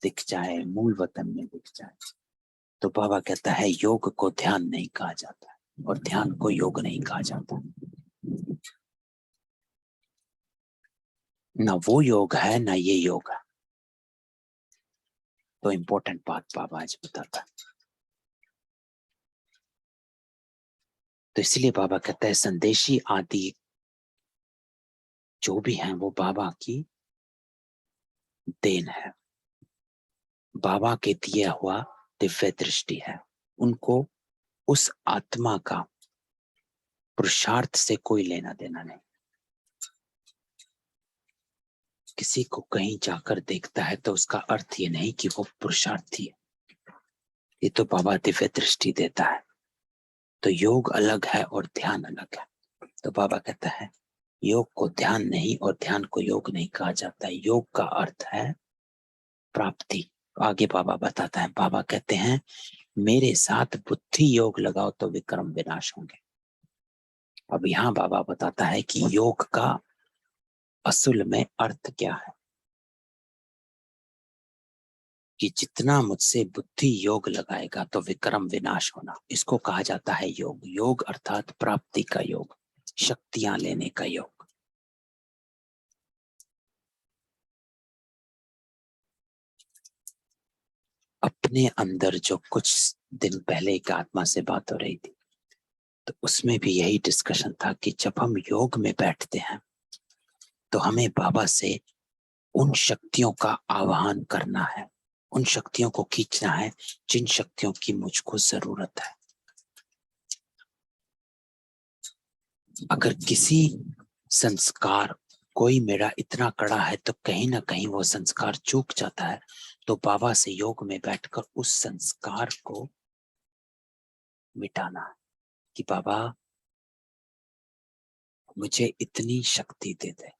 दिख जाए, मूल वतन में दिख जाए। तो बाबा कहता है योग को ध्यान नहीं कहा जाता और ध्यान को योग नहीं कहा जाता। ना वो योग है ना ये योग है। तो इंपॉर्टेंट बात बाबा आज बताता है। तो इसलिए बाबा कहता है संदेशी आदि जो भी हैं वो बाबा की देन है, बाबा के दिया हुआ दिव्य दृष्टि है। उनको उस आत्मा का पुरुषार्थ से कोई लेना देना नहीं। किसी को कहीं जाकर देखता है तो उसका अर्थ ये नहीं कि वो पुरुषार्थी है। ये तो बाबा दिव्य दृष्टि देता है। तो योग अलग है और ध्यान अलग है। तो बाबा कहता है योग को ध्यान नहीं और ध्यान को योग नहीं कहा जाता। योग का अर्थ है प्राप्ति। आगे बाबा बताता है, बाबा कहते हैं मेरे साथ बुद्धि योग लगाओ तो विक्रम विनाश होंगे। अब यहाँ बाबा बताता है कि योग का असल में अर्थ क्या है, कि जितना मुझसे बुद्धि योग लगाएगा तो विक्रम विनाश होना। इसको कहा जाता है योग। योग अर्थात प्राप्ति का योग, शक्तियां लेने का योग। अपने अंदर जो कुछ दिन पहले एक आत्मा से बात हो रही थी तो उसमें भी यही डिस्कशन था कि जब हम योग में बैठते हैं तो हमें बाबा से उन शक्तियों का आवाहन करना है, उन शक्तियों को खींचना है जिन शक्तियों की मुझको जरूरत है। अगर किसी संस्कार कोई मेरा इतना कड़ा है तो कहीं ना कहीं वो संस्कार चूक जाता है। तो बाबा से योग में बैठकर उस संस्कार को मिटाना कि बाबा मुझे इतनी शक्ति दे दे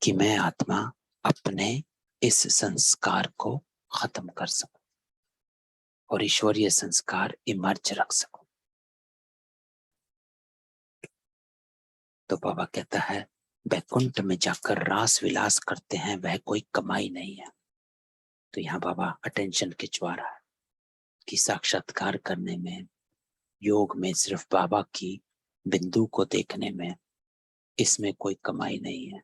कि मैं आत्मा अपने इस संस्कार को खत्म कर सकूं और ईश्वरीय संस्कार इमर्ज रख सकूं। तो बाबा कहता है वैकुंठ में जाकर रास विलास करते हैं वह कोई कमाई नहीं है। तो यहाँ बाबा अटेंशन खिंचवा रहा है कि साक्षात्कार करने में, योग में, सिर्फ बाबा की बिंदु को देखने में, इसमें कोई कमाई नहीं है।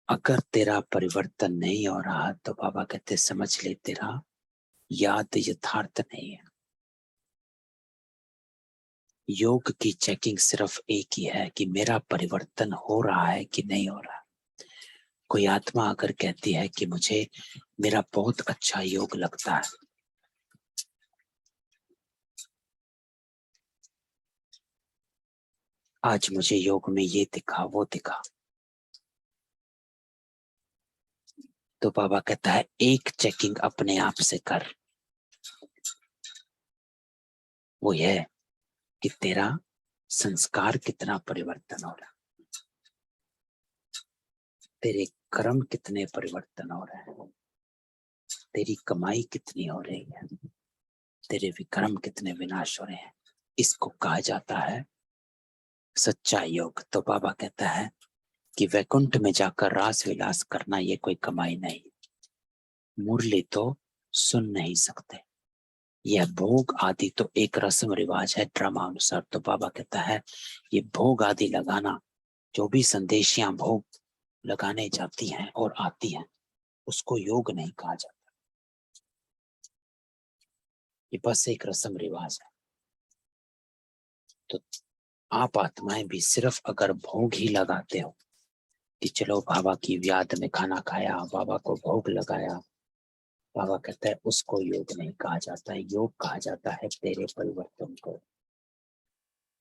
अगर तेरा परिवर्तन नहीं हो रहा तो बाबा कहते समझ ले तेरा याद यथार्थ नहीं है। योग की चेकिंग सिर्फ एक ही है कि मेरा परिवर्तन हो रहा है कि नहीं हो रहा। कोई आत्मा अगर कहती है कि मुझे मेरा बहुत अच्छा योग लगता है, आज मुझे योग में ये दिखा वो दिखा, तो बाबा कहता है एक चेकिंग अपने आप से कर, वो ये कि तेरा संस्कार कितना परिवर्तन हो रहा, तेरे कर्म कितने परिवर्तन हो रहे हैं, तेरी कमाई कितनी हो रही है, तेरे विक्रम कितने विनाश हो रहे हैं। इसको कहा जाता है सच्चा योग। तो बाबा कहता है कि वैकुंठ में जाकर रास विलास करना ये कोई कमाई नहीं, मुरली तो सुन नहीं सकते, यह भोग आदि तो एक रस्म रिवाज है ड्रामा अनुसार। तो बाबा कहता है ये भोग आदि लगाना, जो भी संदेशियां भोग लगाने जाती हैं और आती हैं, उसको योग नहीं कहा जाता, ये बस एक रस्म रिवाज है। तो आप आत्माएं भी सिर्फ अगर भोग ही लगाते हो कि चलो बाबा की याद में खाना खाया, बाबा को भोग लगाया, बाबा कहता है उसको योग नहीं कहा जाता है, योग कहा जाता है तेरे परिवर्तन को।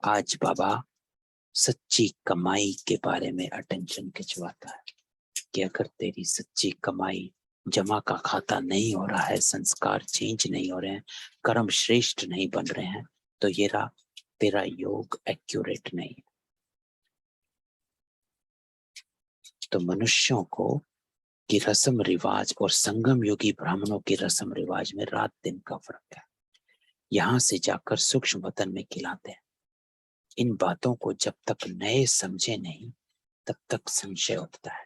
आज बाबा सच्ची कमाई के बारे में अटेंशन खिंचवाता है कि अगर तेरी सच्ची कमाई, जमा का खाता नहीं हो रहा है, संस्कार चेंज नहीं हो रहे हैं, कर्म श्रेष्ठ नहीं बन रहे हैं, तो ये रहा तेरा योग एक्यूरेट नहीं है। तो मनुष्यों को की रस्म रिवाज और संगम योगी ब्राह्मणों की रस्म रिवाज में रात दिन का फर्क है। यहां से जाकर सूक्ष्म वतन में खिलाते हैं। इन बातों को जब तक नए समझे नहीं तब तक संशय उठता है।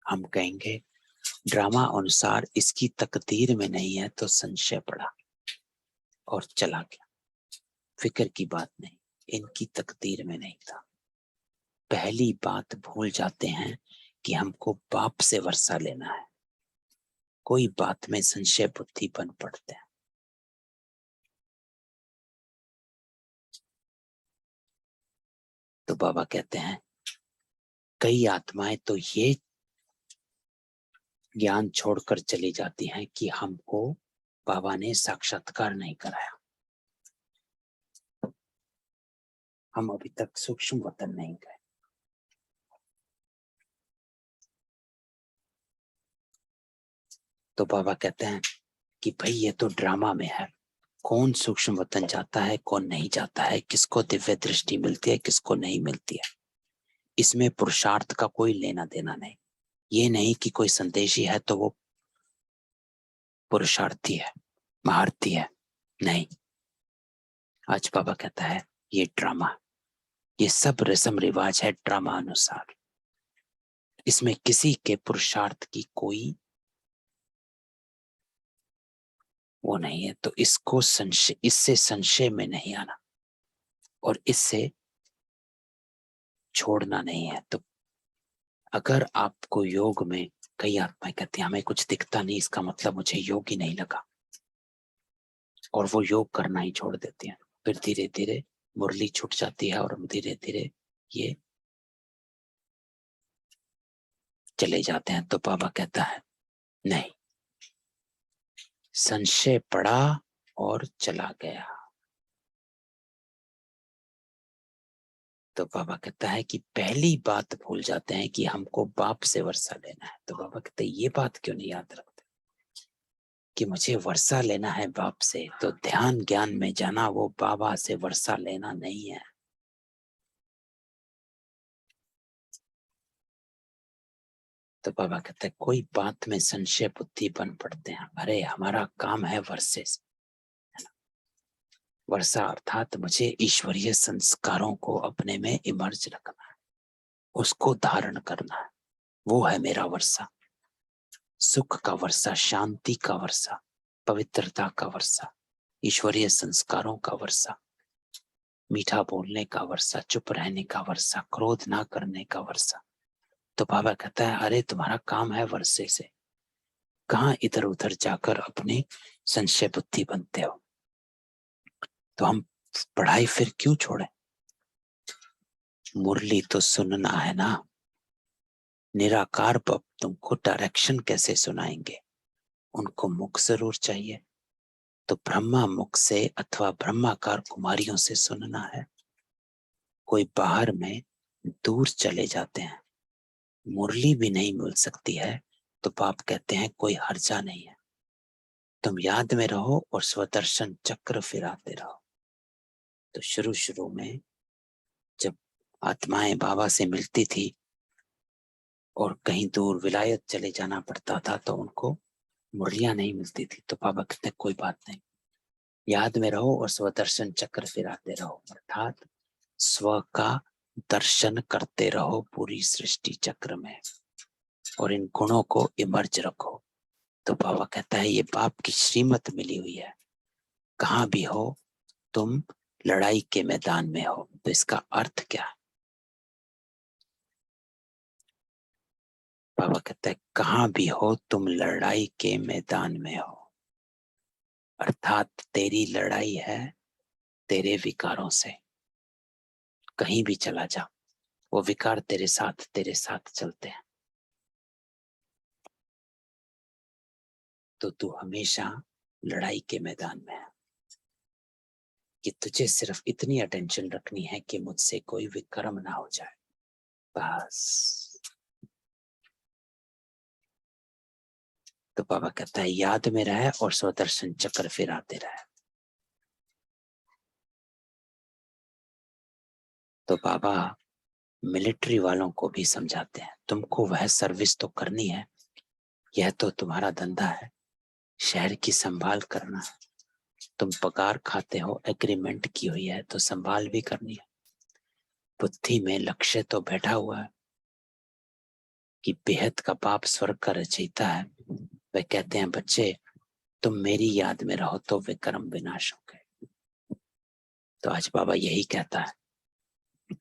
हम कहेंगे ड्रामा अनुसार इसकी तकदीर में नहीं है, तो संशय पड़ा और चला गया। फिक्र की बात नहीं, इनकी तकदीर में नहीं था। पहली बात भूल जाते हैं कि हमको बाप से वर्षा लेना है, कोई बात में संशय बुद्धि बन पड़ते हैं। तो बाबा कहते हैं कई आत्माएं तो ये ज्ञान छोड़कर चली जाती हैं कि हमको बाबा ने साक्षात्कार नहीं कराया, हम अभी तक सूक्ष्म वतन नहीं गए। तो बाबा कहते हैं कि भाई ये तो ड्रामा में है, कौन सूक्ष्म वतन जाता है, कौन नहीं जाता है, किसको दिव्य दृष्टि मिलती है, किसको नहीं मिलती है, इसमें पुरुषार्थ का कोई लेना देना नहीं। ये नहीं कि कोई संदेशी है तो वो पुरुषार्थी है, महारथी है, नहीं। आज बाबा कहता है ये ड्रामा, ये सब रस्म रिवाज है ड्रामा अनुसार, इसमें किसी के पुरुषार्थ की कोई वो नहीं है। तो इसको संशय, इससे संशय में नहीं आना और इससे छोड़ना नहीं है। तो अगर आपको योग में, कई आत्माएं कहती हैं हमें कुछ दिखता नहीं, इसका मतलब मुझे योग ही नहीं लगा, और वो योग करना ही छोड़ देती हैं। फिर धीरे धीरे मुरली छूट जाती है और धीरे धीरे ये चले जाते हैं। तो बाबा कहता है नहीं, संशय पड़ा और चला गया। तो बाबा कहता है कि पहली बात भूल जाते हैं कि हमको बाप से वर्षा लेना है। तो बाबा कहते हैं ये बात क्यों नहीं याद रखते कि मुझे वर्षा लेना है बाप से, तो ध्यान ज्ञान में जाना वो बाबा से वर्षा लेना नहीं है। तो बाबा कहते हैं कोई बात में संशय बुद्धि बन पड़ते हैं, अरे हमारा काम है वर्षे से, वर्षा अर्थात मुझे ईश्वरीय संस्कारों को अपने में इमर्ज रखना है, उसको धारण करना है, वो है मेरा वर्षा। सुख का वर्षा, शांति का वर्षा, पवित्रता का वर्षा, ईश्वरीय संस्कारों का वर्षा, मीठा बोलने का वर्षा, चुप रहने का वर्षा, क्रोध ना करने का वर्षा। तो बाबा कहता है अरे तुम्हारा काम है वर्षे से, कहाँ इधर उधर जाकर अपनी संशय बुद्धि बनते हो। तो हम पढ़ाई फिर क्यों छोड़े, मुरली तो सुनना है ना। निराकार बाप तुमको डायरेक्शन कैसे सुनाएंगे, उनको मुख जरूर चाहिए। तो ब्रह्मा मुख से अथवा ब्रह्माकार कुमारियों से सुनना है। कोई बाहर में दूर चले जाते हैं, मुरली भी नहीं मिल सकती है तो बाप कहते हैं कोई हर्जा नहीं है, तुम याद में रहो और स्वदर्शन चक्र फिराते रहो। तो शुरू शुरू में जब आत्माएं बाबा से मिलती थी और कहीं दूर विलायत चले जाना पड़ता था तो उनको मुरलियां नहीं मिलती थी, तो बाबा कहते कोई बात नहीं, याद में रहो और स्वदर्शन चक्र फिराते रहो, अर्थात स्व का दर्शन करते रहो पूरी सृष्टि चक्र में और इन गुणों को इमर्ज रखो। तो बाबा कहता है ये बाप की श्रीमत मिली हुई है, कहां भी हो तुम लड़ाई के मैदान में हो। तो इसका अर्थ क्या है? बाबा कहता है कहां भी हो तुम लड़ाई के मैदान में हो, अर्थात तेरी लड़ाई है तेरे विकारों से। कहीं भी चला जा वो विकार तेरे साथ चलते हैं। तो तू हमेशा लड़ाई के मैदान में है कि तुझे सिर्फ इतनी अटेंशन रखनी है कि मुझसे कोई विक्रम ना हो जाए, बस। तो बाबा कहता है याद में रहे और स्वदर्शन चक्र फिराते रहे। तो बाबा मिलिट्री वालों को भी समझाते हैं तुमको वह सर्विस तो करनी है, यह तो तुम्हारा धंधा है, शहर की संभाल करना है, तुम पगार खाते हो, एग्रीमेंट की हुई है तो संभाल भी करनी है। बुद्धि में लक्ष्य तो बैठा हुआ है कि बेहद का बाप स्वर्ग का रचयिता है। वे कहते हैं बच्चे तुम मेरी याद में रहो तो विक्रम विनाश होंगे। तो आज बाबा यही कहता है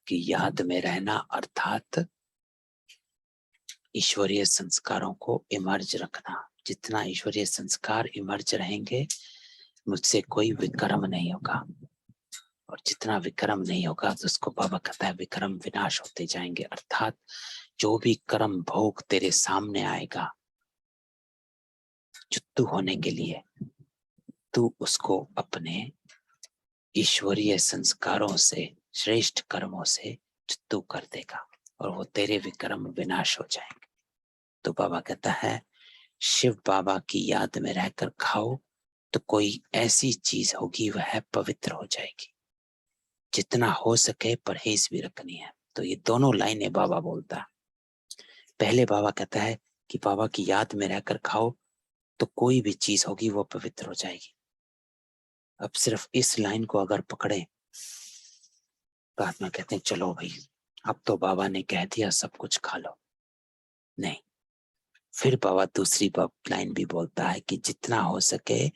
कि याद में रहना अर्थात ईश्वरीय संस्कारों को इमर्ज रखना। जितना ईश्वरीय संस्कार इमर्ज रहेंगे मुझसे कोई विक्रम नहीं होगा, और जितना विक्रम नहीं होगा तो उसको बाबा कहता है विक्रम विनाश होते जाएंगे। अर्थात जो भी कर्म भोग तेरे सामने आएगा चुत्तू होने के लिए, तू उसको अपने ईश्वरीय संस्कारों से, श्रेष्ठ कर्मों से चुत्तू कर देगा और वो तेरे विक्रम विनाश हो जाएंगे। तो बाबा कहता है शिव बाबा की याद में रहकर खाओ तो कोई ऐसी चीज होगी वह पवित्र हो जाएगी। जितना हो सके परहेज भी रखनी है। तो ये दोनों लाइनें बाबा बोलता है। पहले बाबा कहता है कि बाबा की याद में रहकर खाओ तो कोई भी चीज होगी वो पवित्र हो जाएगी। अब सिर्फ इस लाइन को अगर पकड़े तो आत्मा कहते हैं चलो भाई अब तो बाबा ने कह दिया सब कुछ खा लो। नहीं, फिर बाबा दूसरी लाइन भी बोलता है कि जितना हो सके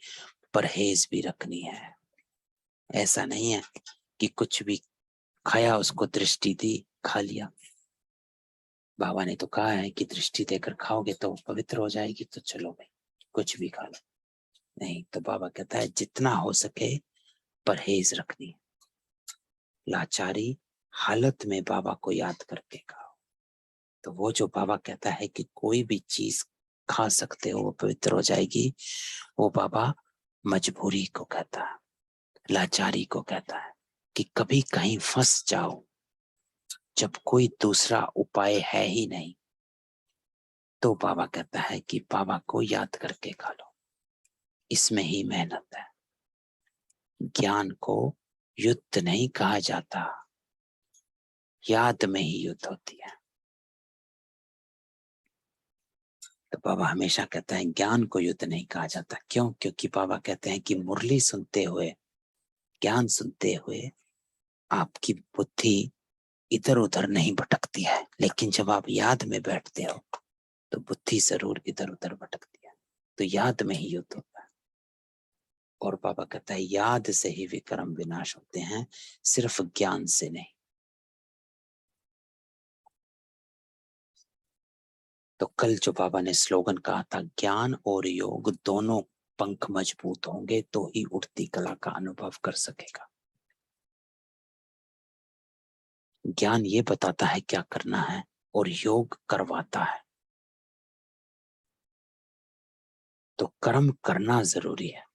परहेज भी रखनी है। ऐसा नहीं है कि कुछ भी खाया उसको दृष्टि दी खा लिया। बाबा ने तो कहा है कि दृष्टि देकर खाओगे तो पवित्र हो जाएगी, तो चलो भाई कुछ भी खा लो। नहीं, तो बाबा कहता है जितना हो सके परहेज रखनी है। लाचारी हालत में बाबा को याद करके खाओ। तो वो जो बाबा कहता है कि कोई भी चीज खा सकते हो वो पवित्र हो जाएगी, वो बाबा मजबूरी को कहता है, लाचारी को कहता है कि कभी कहीं फंस जाओ जब कोई दूसरा उपाय है ही नहीं, तो बाबा कहता है कि बाबा को याद करके खा लो। इसमें ही मेहनत है। ज्ञान को युद्ध नहीं कहा जाता, याद में ही युद्ध होती है। तो बाबा हमेशा कहता है ज्ञान को युद्ध नहीं कहा जाता। क्यों? क्योंकि बाबा कहते हैं कि मुरली सुनते हुए, ज्ञान सुनते हुए आपकी बुद्धि इधर उधर नहीं भटकती है, लेकिन जब आप याद में बैठते हो तो बुद्धि जरूर इधर उधर भटकती है। तो याद में ही युद्ध होता है। और बाबा कहता है याद से ही विक्रम विनाश होते हैं, सिर्फ ज्ञान से नहीं। तो कल जो बाबा ने स्लोगन कहा था ज्ञान और योग दोनों पंख मजबूत होंगे तो ही उड़ती कला का अनुभव कर सकेगा। ज्ञान ये बताता है क्या करना है और योग करवाता है। तो कर्म करना जरूरी है।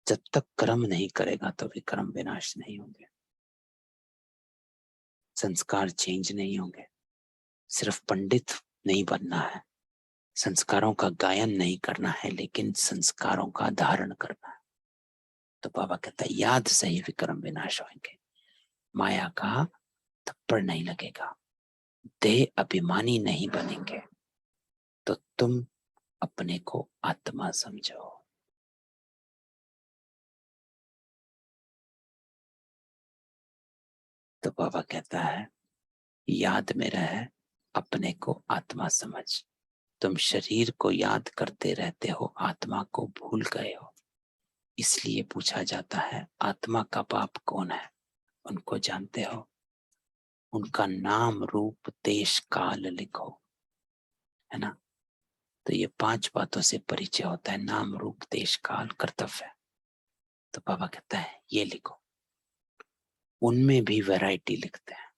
जब तक कर्म नहीं करेगा तो विक्रम विनाश नहीं होंगे, संस्कार चेंज नहीं होंगे। सिर्फ पंडित नहीं बनना है, संस्कारों का गायन नहीं करना है, लेकिन संस्कारों का धारण करना है। तो बाबा कहता है याद से ही विक्रम विनाश होंगे, माया का थप्पड़ नहीं लगेगा, देह अभिमानी नहीं बनेंगे, तो तुम अपने को आत्मा समझो। तो बाबा कहता है याद में रहे, अपने को आत्मा समझ। तुम शरीर को याद करते रहते हो, आत्मा को भूल गए हो। इसलिए पूछा जाता है आत्मा का बाप कौन है, उनको जानते हो? उनका नाम रूप देश काल लिखो, है ना। तो ये 5 बातों से परिचय होता है, नाम रूप देश काल कर्तव्य। तो बाबा कहता है ये लिखो। उनमें भी वैरायटी लिखते हैं,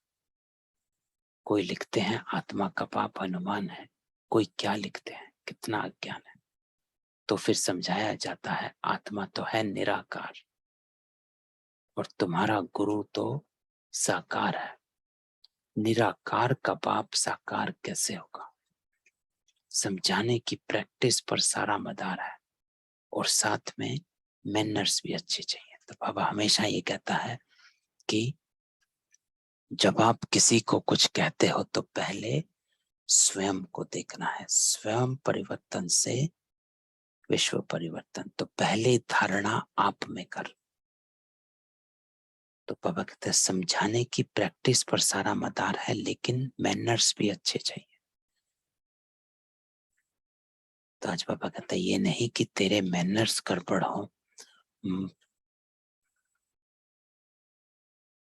कोई लिखते हैं आत्मा का बाप हनुमान है, कोई क्या लिखते हैं, कितना अज्ञान है। तो फिर समझाया जाता है आत्मा तो है निराकार और तुम्हारा गुरु तो साकार है। निराकार का बाप साकार कैसे होगा? समझाने की प्रैक्टिस पर सारा मदार है, और साथ में मैनर्स भी अच्छे चाहिए। तो बाबा हमेशा ये कहता है कि जब आप किसी को कुछ कहते हो तो पहले स्वयं को देखना है। स्वयं परिवर्तन से विश्व परिवर्तन। तो पहले धारणा आप में कर। तो बाबा कहते हैं समझाने की प्रैक्टिस पर सारा मदार है, लेकिन मैनर्स भी अच्छे चाहिए। तो आज बाबा कहते हैं ये नहीं कि तेरे मैनर्स गड़बड़ हो,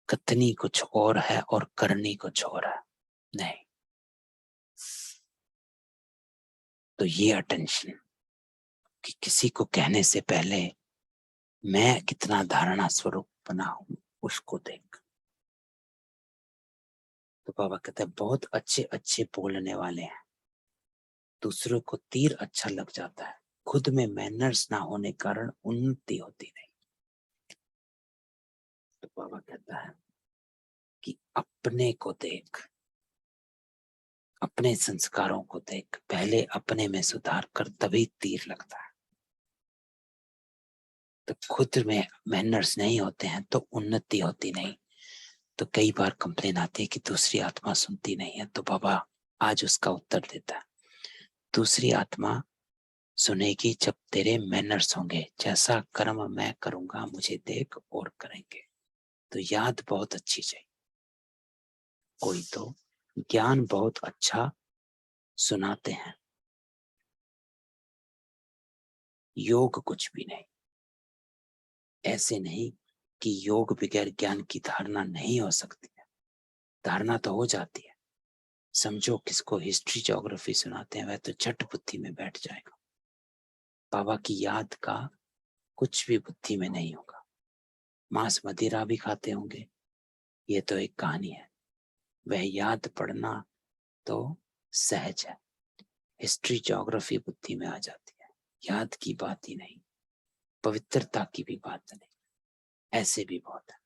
कथनी कुछ और है और करनी कुछ और है, नहीं। तो ये अटेंशन कि किसी को कहने से पहले मैं कितना धारणा स्वरूप बना हूं, उसको देख। तो बाबा कहते हैं बहुत अच्छे अच्छे बोलने वाले हैं, दूसरों को तीर अच्छा लग जाता है, खुद में मैनर्स ना होने कारण उन्नति होती नहीं। तो बाबा कहता है कि अपने को देख, अपने संस्कारों को देख, पहले अपने में सुधार कर, तभी तीर लगता है। तो खुद में मैनर्स नहीं होते हैं तो उन्नति होती नहीं। तो कई बार कंप्लेन आती है कि दूसरी आत्मा सुनती नहीं है। तो बाबा आज उसका उत्तर देता है, दूसरी आत्मा सुनेगी जब तेरे मैनर्स होंगे। जैसा कर्म मैं करूंगा मुझे देख और करेंगे। तो याद बहुत अच्छी चाहिए। कोई तो ज्ञान बहुत अच्छा सुनाते हैं, योग कुछ भी नहीं। ऐसे नहीं कि योग बगैर ज्ञान की धारणा नहीं हो सकती है, धारणा तो हो जाती है। समझो किसको हिस्ट्री ज्योग्राफी सुनाते हैं, वह तो झट बुद्धि में बैठ जाएगा। बाबा की याद का कुछ भी बुद्धि में नहीं होगा। मांस मदिरा भी खाते होंगे, ये तो एक कहानी है। वह याद पढ़ना तो सहज है, हिस्ट्री ज्योग्राफी बुद्धि में आ जाती है। याद की बात ही नहीं, पवित्रता की भी बात नहीं। ऐसे भी बहुत है,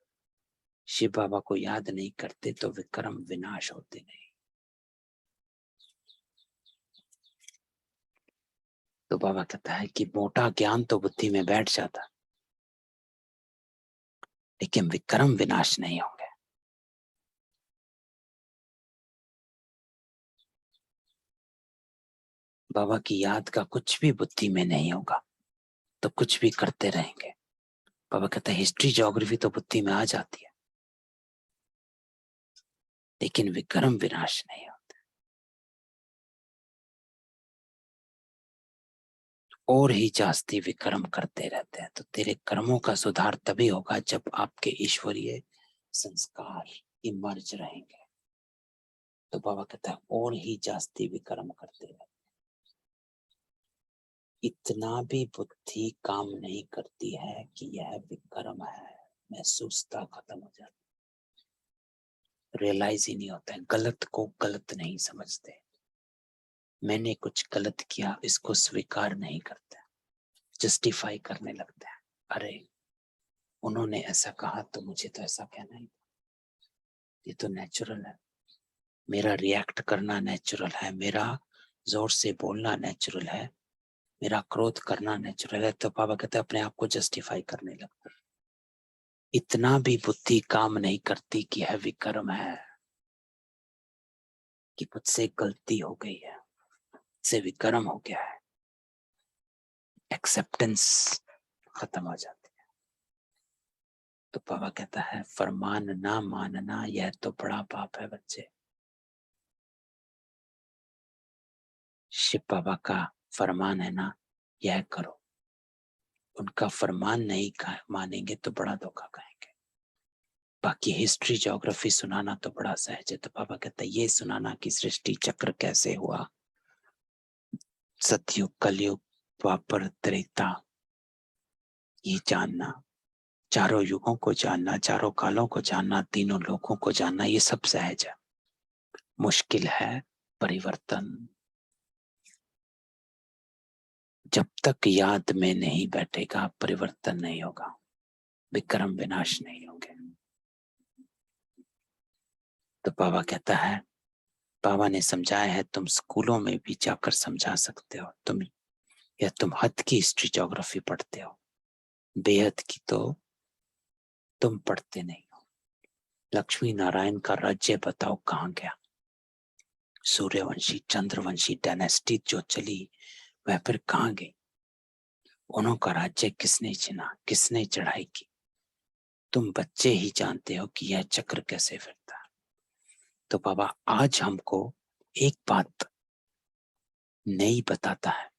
शिव बाबा को याद नहीं करते तो विक्रम विनाश होते नहीं। तो बाबा कहता है कि मोटा ज्ञान तो बुद्धि में बैठ जाता, लेकिन विक्रम विनाश नहीं होंगे। बाबा की याद का कुछ भी बुद्धि में नहीं होगा तो कुछ भी करते रहेंगे। बाबा कहता है हिस्ट्री ज्योग्राफी तो बुद्धि में आ जाती है, लेकिन विक्रम विनाश नहीं होते। और ही जास्ती विक्रम करते रहते हैं। तो तेरे कर्मों का सुधार तभी होगा जब आपके ईश्वरीय संस्कार इमर्ज रहेंगे। तो बाबा कहता है और ही जास्ती विक्रम करते रहते। इतना भी बुद्धि काम नहीं करती है कि यह विक्रम है, महसूसता खत्म हो जाती, रियलाइज ही नहीं होता है। गलत को गलत नहीं समझते, मैंने कुछ गलत किया इसको स्वीकार नहीं करते, जस्टिफाई करने लगते हैं। अरे उन्होंने ऐसा कहा तो मुझे तो ऐसा कहना ही, ये तो नेचुरल है, मेरा रिएक्ट करना नेचुरल है, मेरा जोर से बोलना नेचुरल है, मेरा क्रोध करना नेचुरल है, तो बाबा कहते हैं अपने आप को जस्टिफाई करने लगता। इतना भी बुद्धि काम नहीं करती कि है विकर्म है, कि मुझसे गलती हो गई है, से विकर्म हो गया है, एक्सेप्टेंस खत्म हो जाती है। तो बाबा कहता है फरमान ना मानना यह तो बड़ा पाप है बच्चे। शिव बाबा का फरमान है ना, यह करो, उनका फरमान नहीं मानेंगे तो बड़ा धोखा खाएंगे। बाकी हिस्ट्री ज्योग्राफी सुनाना तो बड़ा सहज है। तो बाबा कहता है ये सुनाना कि सृष्टि चक्र कैसे हुआ, सतयुग कलयुग द्वापर त्रेता, ये जानना, चारों युगों को जानना, चारों कालों को जानना, तीनों लोकों को जानना, ये सब सहज है। मुश्किल है परिवर्तन। जब तक याद में नहीं बैठेगा परिवर्तन नहीं होगा, विक्रम विनाश नहीं होंगे। तो बाबा कहता है, बाबा ने समझाया है तुम स्कूलों में भी जाकर समझा सकते हो, तुम हद की हिस्ट्री ज्योग्राफी पढ़ते हो, बेहद की तो तुम पढ़ते नहीं हो। लक्ष्मी नारायण का राज्य बताओ कहाँ गया, सूर्यवंशी चंद्रवंशी डायनेस्टी जो चली वह फिर कहाँ गई, उनका राज्य किसने छीना, किसने चढ़ाई की, तुम बच्चे ही जानते हो कि यह चक्र कैसे फिरता है। तो बाबा आज हमको एक बात नई बताता है,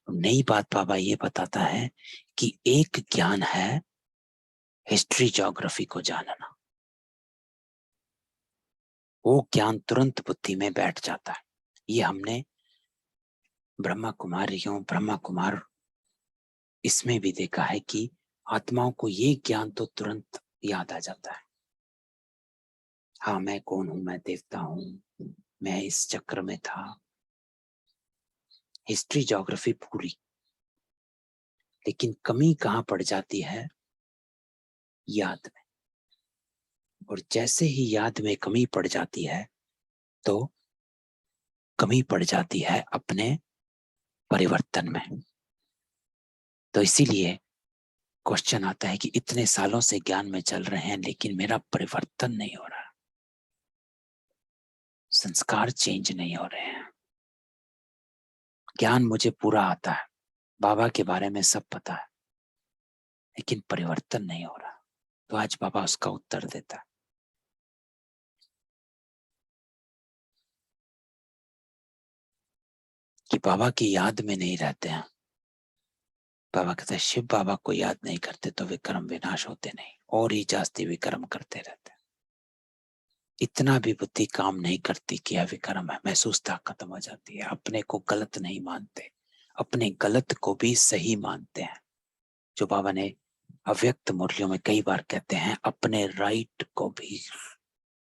नई बात बाबा ये बताता है कि एक ज्ञान है हिस्ट्री ज्योग्राफी को जानना, वो ज्ञान तुरंत बुद्धि में बैठ जाता है। ये हमने ब्रह्मा कुमारियों ब्रह्मा कुमार इसमें भी देखा है कि आत्माओं को ये ज्ञान तो तुरंत याद आ जाता है। हाँ मैं कौन हूं, मैं देवता हूं, मैं इस चक्र में था, हिस्ट्री ज्योग्राफी पूरी। लेकिन कमी कहां पड़ जाती है, याद में। और जैसे ही याद में कमी पड़ जाती है तो कमी पड़ जाती है अपने परिवर्तन में। तो इसीलिए क्वेश्चन आता है कि इतने सालों से ज्ञान में चल रहे हैं लेकिन मेरा परिवर्तन नहीं हो रहा, संस्कार चेंज नहीं हो रहे हैं। ज्ञान मुझे पूरा आता है, बाबा के बारे में सब पता है, लेकिन परिवर्तन नहीं हो रहा। तो आज बाबा उसका उत्तर देता है। कि बाबा की याद में नहीं रहते हैं। बाबा कहते हैं शिव बाबा को याद नहीं करते तो विक्रम विनाश होते नहीं, और ही जास्ती विक्रम करते रहते हैं। इतना भी बुद्धि काम नहीं करती कि यह विक्रम है, महसूसता खत्म हो जाती है। अपने को गलत नहीं मानते, अपने गलत को भी सही मानते हैं। जो बाबा ने अव्यक्त मुरलियों में कई बार कहते हैं, अपने राइट को भी,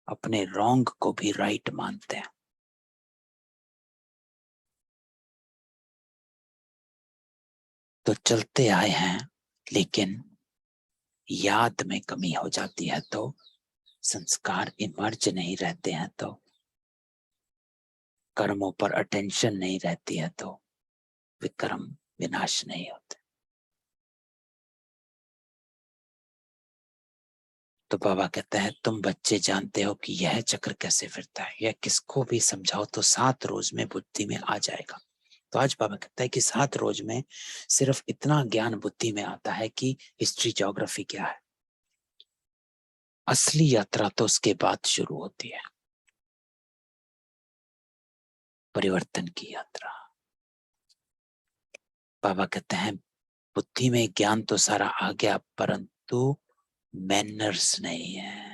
अपने रॉन्ग को भी राइट मानते हैं। तो चलते आए हैं लेकिन याद में कमी हो जाती है, तो संस्कार इमर्ज नहीं रहते हैं, तो कर्मों पर अटेंशन नहीं रहती है, तो विक्रम विनाश नहीं होते। तो बाबा कहता है तुम बच्चे जानते हो कि यह चक्र कैसे फिरता है, यह किसको भी समझाओ तो 7 रोज में बुद्धि में आ जाएगा। तो आज बाबा कहता है कि 7 रोज में सिर्फ इतना ज्ञान बुद्धि में आता है कि हिस्ट्री ज्योग्राफी क्या है। असली यात्रा तो उसके बाद शुरू होती है, परिवर्तन की यात्रा। बाबा कहते हैं बुद्धि में ज्ञान तो सारा आ गया परंतु मैनर्स नहीं है।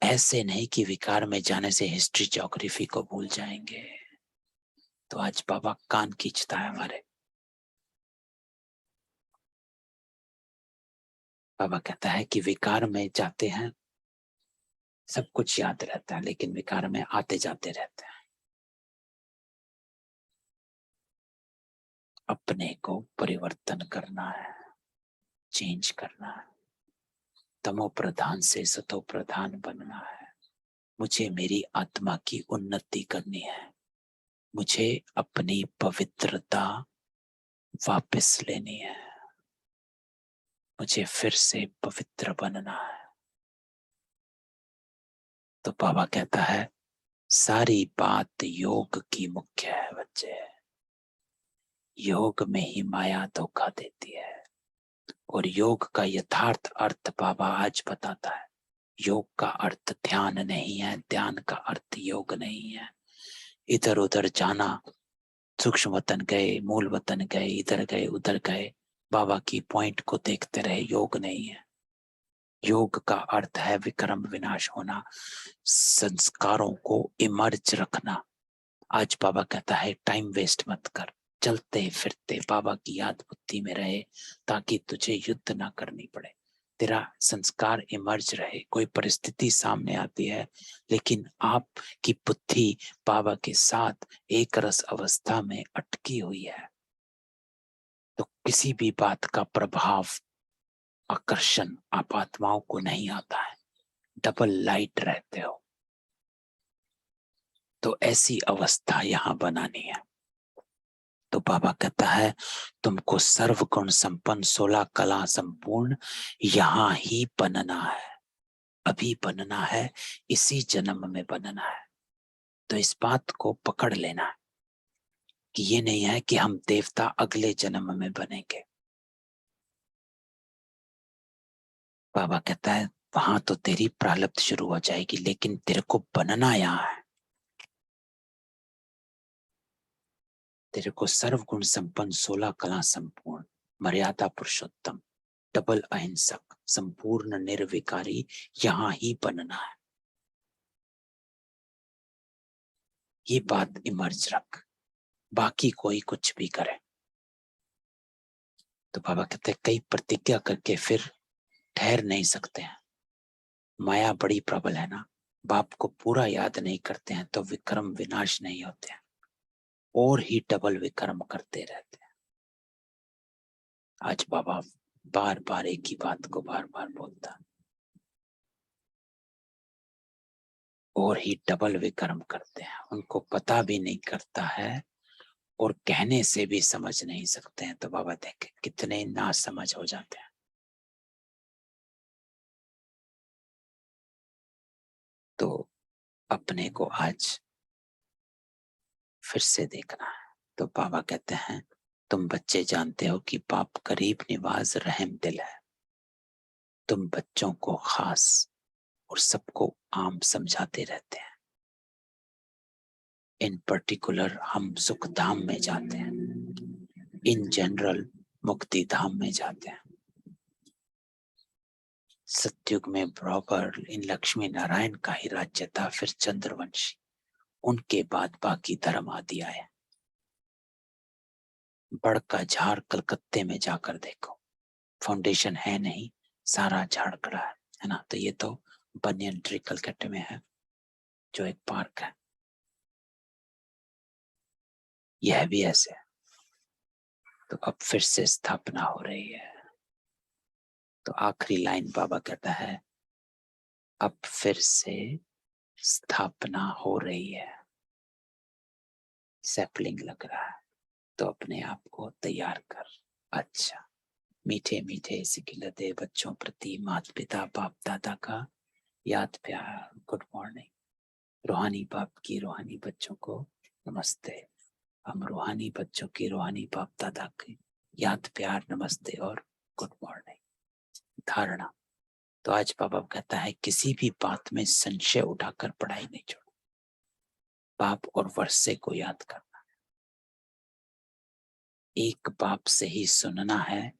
ऐसे नहीं कि विकार में जाने से हिस्ट्री ज्योग्राफी को भूल जाएंगे। तो आज बाबा कान खींचता है हमारे। बाबा कहता है कि विकार में जाते हैं सब कुछ याद रहता है, लेकिन विकार में आते जाते रहते हैं। अपने को परिवर्तन करना है, चेंज करना है, तमो प्रधान से सतो प्रधान बनना है। मुझे मेरी आत्मा की उन्नति करनी है, मुझे अपनी पवित्रता वापस लेनी है, मुझे फिर से पवित्र बनना है। तो बाबा कहता है सारी बात योग की मुख्य है बच्चे। योग में ही माया धोखा देती है और योग का यथार्थ अर्थ बाबा आज बताता है। योग का अर्थ ध्यान नहीं है, ध्यान का अर्थ योग नहीं है। इधर उधर जाना, सूक्ष्म वतन गए, मूल वतन गए, इधर गए उधर गए, बाबा की पॉइंट को देखते रहे, योग नहीं है। योग का अर्थ है विक्रम विनाश होना, संस्कारों को इमर्ज रखना। आज बाबा कहता है टाइम वेस्ट मत कर, चलते फिरते बाबा की याद बुद्धि में रहे ताकि तुझे युद्ध ना करनी पड़े, तेरा संस्कार इमर्ज रहे। कोई परिस्थिति सामने आती है लेकिन आपकी बुद्धि बाबा के साथ एक रस अवस्था में अटकी हुई है, तो किसी भी बात का प्रभाव, आकर्षण आप आत्माओं को नहीं आता है, डबल लाइट रहते हो। तो ऐसी अवस्था यहां बनानी है। तो बाबा कहता है तुमको सर्वगुण संपन्न 16 कला संपूर्ण यहां ही बनना है, अभी बनना है, इसी जन्म में बनना है। तो इस बात को पकड़ लेना है कि ये नहीं है कि हम देवता अगले जन्म में बनेंगे। बाबा कहता है वहां तो तेरी प्रारब्ध शुरू हो जाएगी, लेकिन तेरे को बनना यहाँ है। तेरे को सर्वगुण संपन्न 16 कला संपूर्ण मर्यादा पुरुषोत्तम डबल अहिंसक संपूर्ण निर्विकारी यहां ही बनना है। ये बात इमर्ज रख, बाकी कोई कुछ भी करे। तो बाबा कहते कई प्रतिज्ञा करके फिर ठहर नहीं सकते हैं, माया बड़ी प्रबल है ना, बाप को पूरा याद नहीं करते हैं तो विक्रम विनाश नहीं होते हैं और ही डबल विक्रम करते रहते हैं। आज बाबा बार बार एक ही बात को बार बार बोलता, और ही डबल विक्रम करते हैं, उनको पता भी नहीं करता है और कहने से भी समझ नहीं सकते हैं। तो बाबा देखे कितने ना समझ हो जाते हैं। तो अपने को आज फिर से देखना है। तो बाबा कहते हैं तुम बच्चे जानते हो कि बाप करीब निवाज रहम दिल है, तुम बच्चों को खास और सबको आम समझाते रहते हैं। इन पर्टिकुलर हम सुख धाम में जाते हैं, इन जनरल मुक्ति धाम में जाते हैं। सतयुग में बराबर इन लक्ष्मी नारायण का ही राज्य था, फिर चंद्रवंशी, उनके बाद बाकी धर्म आदि आए। बड़ का झाड़ कलकत्ते में जाकर देखो, फाउंडेशन है नहीं, सारा झाड़ खड़ा है ना। तो ये तो बनियन ट्री कलकत्ते में है, जो एक पार्क है। यह भी ऐसे है। तो अब फिर से स्थापना हो रही है। तो आखिरी लाइन बाबा कहता है अब फिर से स्थापना हो रही है, सैपलिंग लग रहा है, तो अपने आप को तैयार कर। अच्छा, मीठे मीठे सिकिलते बच्चों प्रति माता पिता बाप दादा का याद प्यार, गुड मॉर्निंग। रूहानी बाप की रूहानी बच्चों को नमस्ते। हम रूहानी बच्चों की रूहानी बाप दादा की याद प्यार, नमस्ते और गुड मॉर्निंग। धारणा। तो आज बाबा कहता है किसी भी बात में संशय उठाकर पढ़ाई नहीं छोड़, बाप और वर्षे को याद करना, एक बाप से ही सुनना है,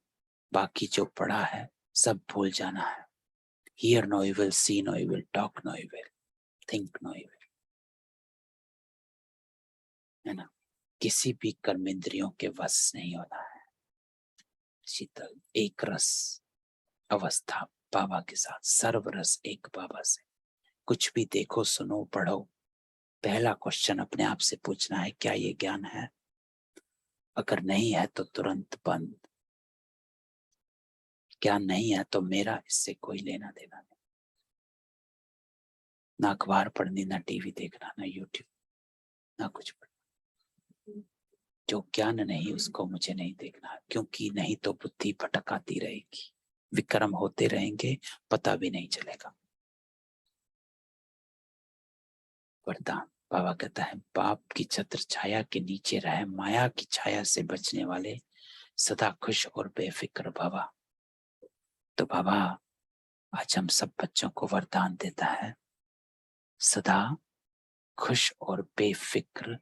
बाकी जो पढ़ा है सब भूल जाना है। Hear no evil, see no evil, talk no evil, think no evil, है ना। किसी भी कर्मेंद्रियों के वश नहीं होना है। शीतल एक रस अवस्था बाबा के साथ, सर्वरस एक बाबा से। कुछ भी देखो सुनो पढ़ो, पहला क्वेश्चन अपने आप से पूछना है क्या ये ज्ञान है, अगर नहीं है तो तुरंत बंद। ज्ञान नहीं है तो मेरा इससे कोई लेना देना नहीं। ना अखबार पढ़नी, ना टीवी देखना, ना यूट्यूब, ना कुछ पढ़ना। जो ज्ञान नहीं उसको मुझे नहीं देखना, क्योंकि नहीं तो बुद्धि भटकाती रहेगी, विक्रम होते रहेंगे, पता भी नहीं चलेगा। वरदान बाबा कहता है, बाप की छत्र छाया के नीचे रहे, माया की छाया से बचने वाले सदा खुश और बेफिक्र भवा। तो बाबा आज हम सब बच्चों को वरदान देता है, सदा खुश और बेफिक्र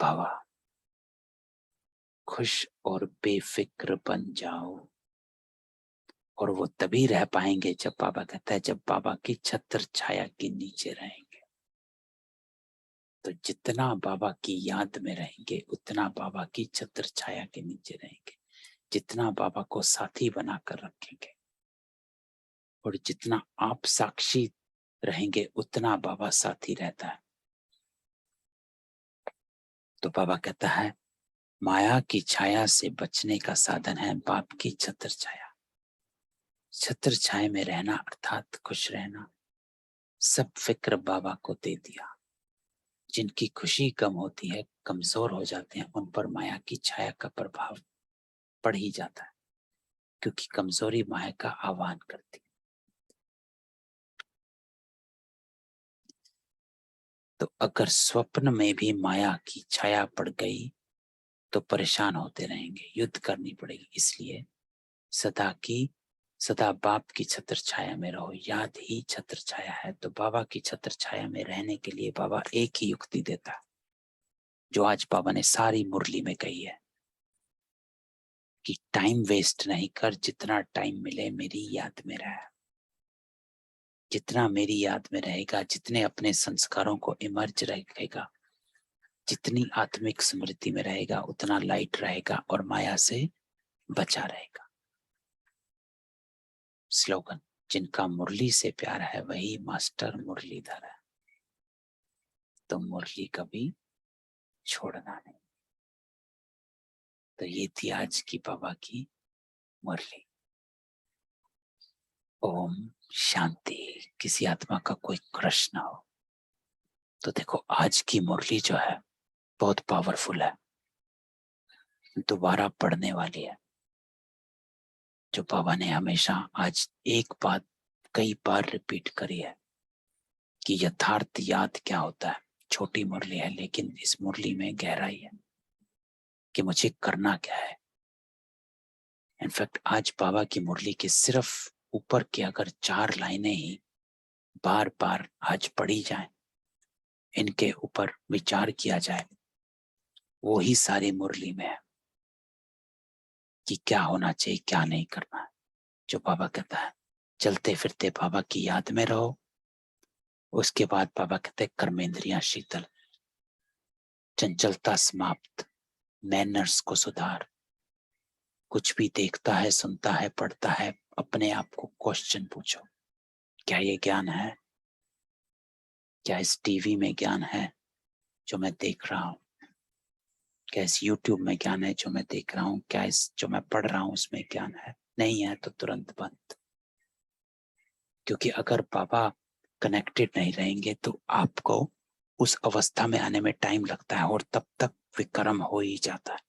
भवा, खुश और बेफिक्र बन जाओ। और वो तभी रह पाएंगे जब बाबा कहता है, जब बाबा की छत्र छाया के नीचे रहेंगे। तो जितना बाबा की याद में रहेंगे उतना बाबा की छत्र छाया के नीचे रहेंगे, जितना बाबा को साथी बनाकर रखेंगे और जितना आप साक्षी रहेंगे उतना बाबा साथी रहता है। तो बाबा कहता है, माया की छाया से बचने का साधन है बाप की छत्र छाया। छत्र छाया में रहना अर्थात खुश रहना। सब फिक्र बाबा को दे दिया। जिनकी खुशी कम होती है, कमजोर हो जाते हैं, उन पर माया की छाया का प्रभाव पड़ ही जाता है, क्योंकि कमजोरी माया का आह्वान करती है। तो अगर स्वप्न में भी माया की छाया पड़ गई तो परेशान होते रहेंगे, युद्ध करनी पड़ेगी। इसलिए सदा बाप की छत्र छाया में रहो। याद ही छत्र छाया है। तो बाबा की छत्र छाया में रहने के लिए बाबा एक ही युक्ति देता है, जो आज बाबा ने सारी मुरली में कही है, कि टाइम वेस्ट नहीं कर, जितना टाइम मिले मेरी याद में रह। जितना मेरी याद में रहेगा, जितने अपने संस्कारों को इमर्ज रखेगा, जितनी आत्मिक स्मृति में रहेगा, उतना लाइट रहेगा और माया से बचा रहेगा। स्लोगन, जिनका मुरली से प्यार है वही मास्टर मुरलीधर है। तो मुरली कभी छोड़ना नहीं। तो ये थी आज की बाबा की मुरली। ओम शांति। किसी आत्मा का कोई प्रश्न हो तो देखो, आज की मुरली जो है बहुत पावरफुल है, दोबारा पढ़ने वाली है। जो बाबा ने हमेशा आज एक बात कई बार रिपीट करी है कि यथार्थ याद क्या होता है। छोटी मुरली है लेकिन इस मुरली में गहराई है कि मुझे करना क्या है। इनफैक्ट आज बाबा की मुरली के सिर्फ ऊपर के अगर 4 लाइनें ही बार बार आज पढ़ी जाए, इनके ऊपर विचार किया जाए, वो ही सारी मुरली में है कि क्या होना चाहिए, क्या नहीं करना है। जो बाबा कहता है, चलते फिरते बाबा की याद में रहो। उसके बाद बाबा कहते हैं, कर्मेंद्रियां शीतल, चंचलता समाप्त, मैनर्स को सुधार। कुछ भी देखता है, सुनता है, पढ़ता है, अपने आप को क्वेश्चन पूछो, क्या ये ज्ञान है? क्या इस टीवी में ज्ञान है जो मैं देख रहा हूँ? क्या इस यूट्यूब में ज्ञान है जो मैं देख रहा हूँ? क्या इस जो मैं पढ़ रहा हूँ उसमें ज्ञान है? नहीं है तो तुरंत बंद। क्योंकि अगर बाबा कनेक्टेड नहीं रहेंगे तो आपको उस अवस्था में आने में टाइम लगता है और तब तक विक्रम हो ही जाता है।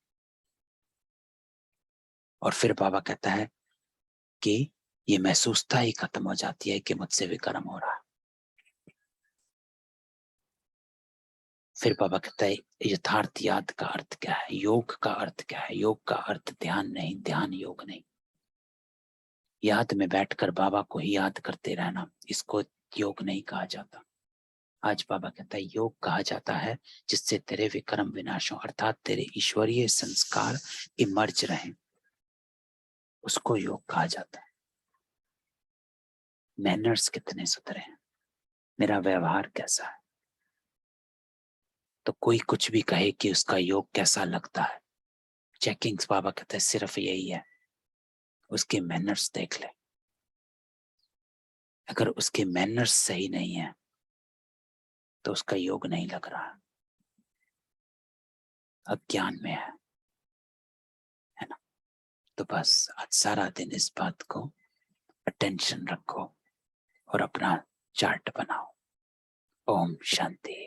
और फिर बाबा कहता है कि ये महसूसता ही खत्म हो जाती है कि मुझसे विक्रम हो रहा है। फिर बाबा कहता है, यथार्थ याद का अर्थ क्या है? योग का अर्थ क्या है? योग का अर्थ ध्यान नहीं, ध्यान योग नहीं। याद में बैठकर बाबा को ही याद करते रहना, इसको योग नहीं कहा जाता। आज बाबा कहता है, योग कहा जाता है जिससे तेरे विक्रम विनाश हो, अर्थात तेरे ईश्वरीय संस्कार इमर्ज रहें, उसको योग कहा जाता है। मैनर्स कितने सुधरे हैं, मेरा व्यवहार कैसा है। तो कोई कुछ भी कहे कि उसका योग कैसा लगता है, चेकिंग्स बाबा कहते हैं सिर्फ यही है, उसके मैनर्स देख ले। अगर उसके मैनर्स सही नहीं है तो उसका योग नहीं लग रहा, अज्ञान में है ना। तो बस आज सारा दिन इस बात को अटेंशन रखो और अपना चार्ट बनाओ। ओम शांति।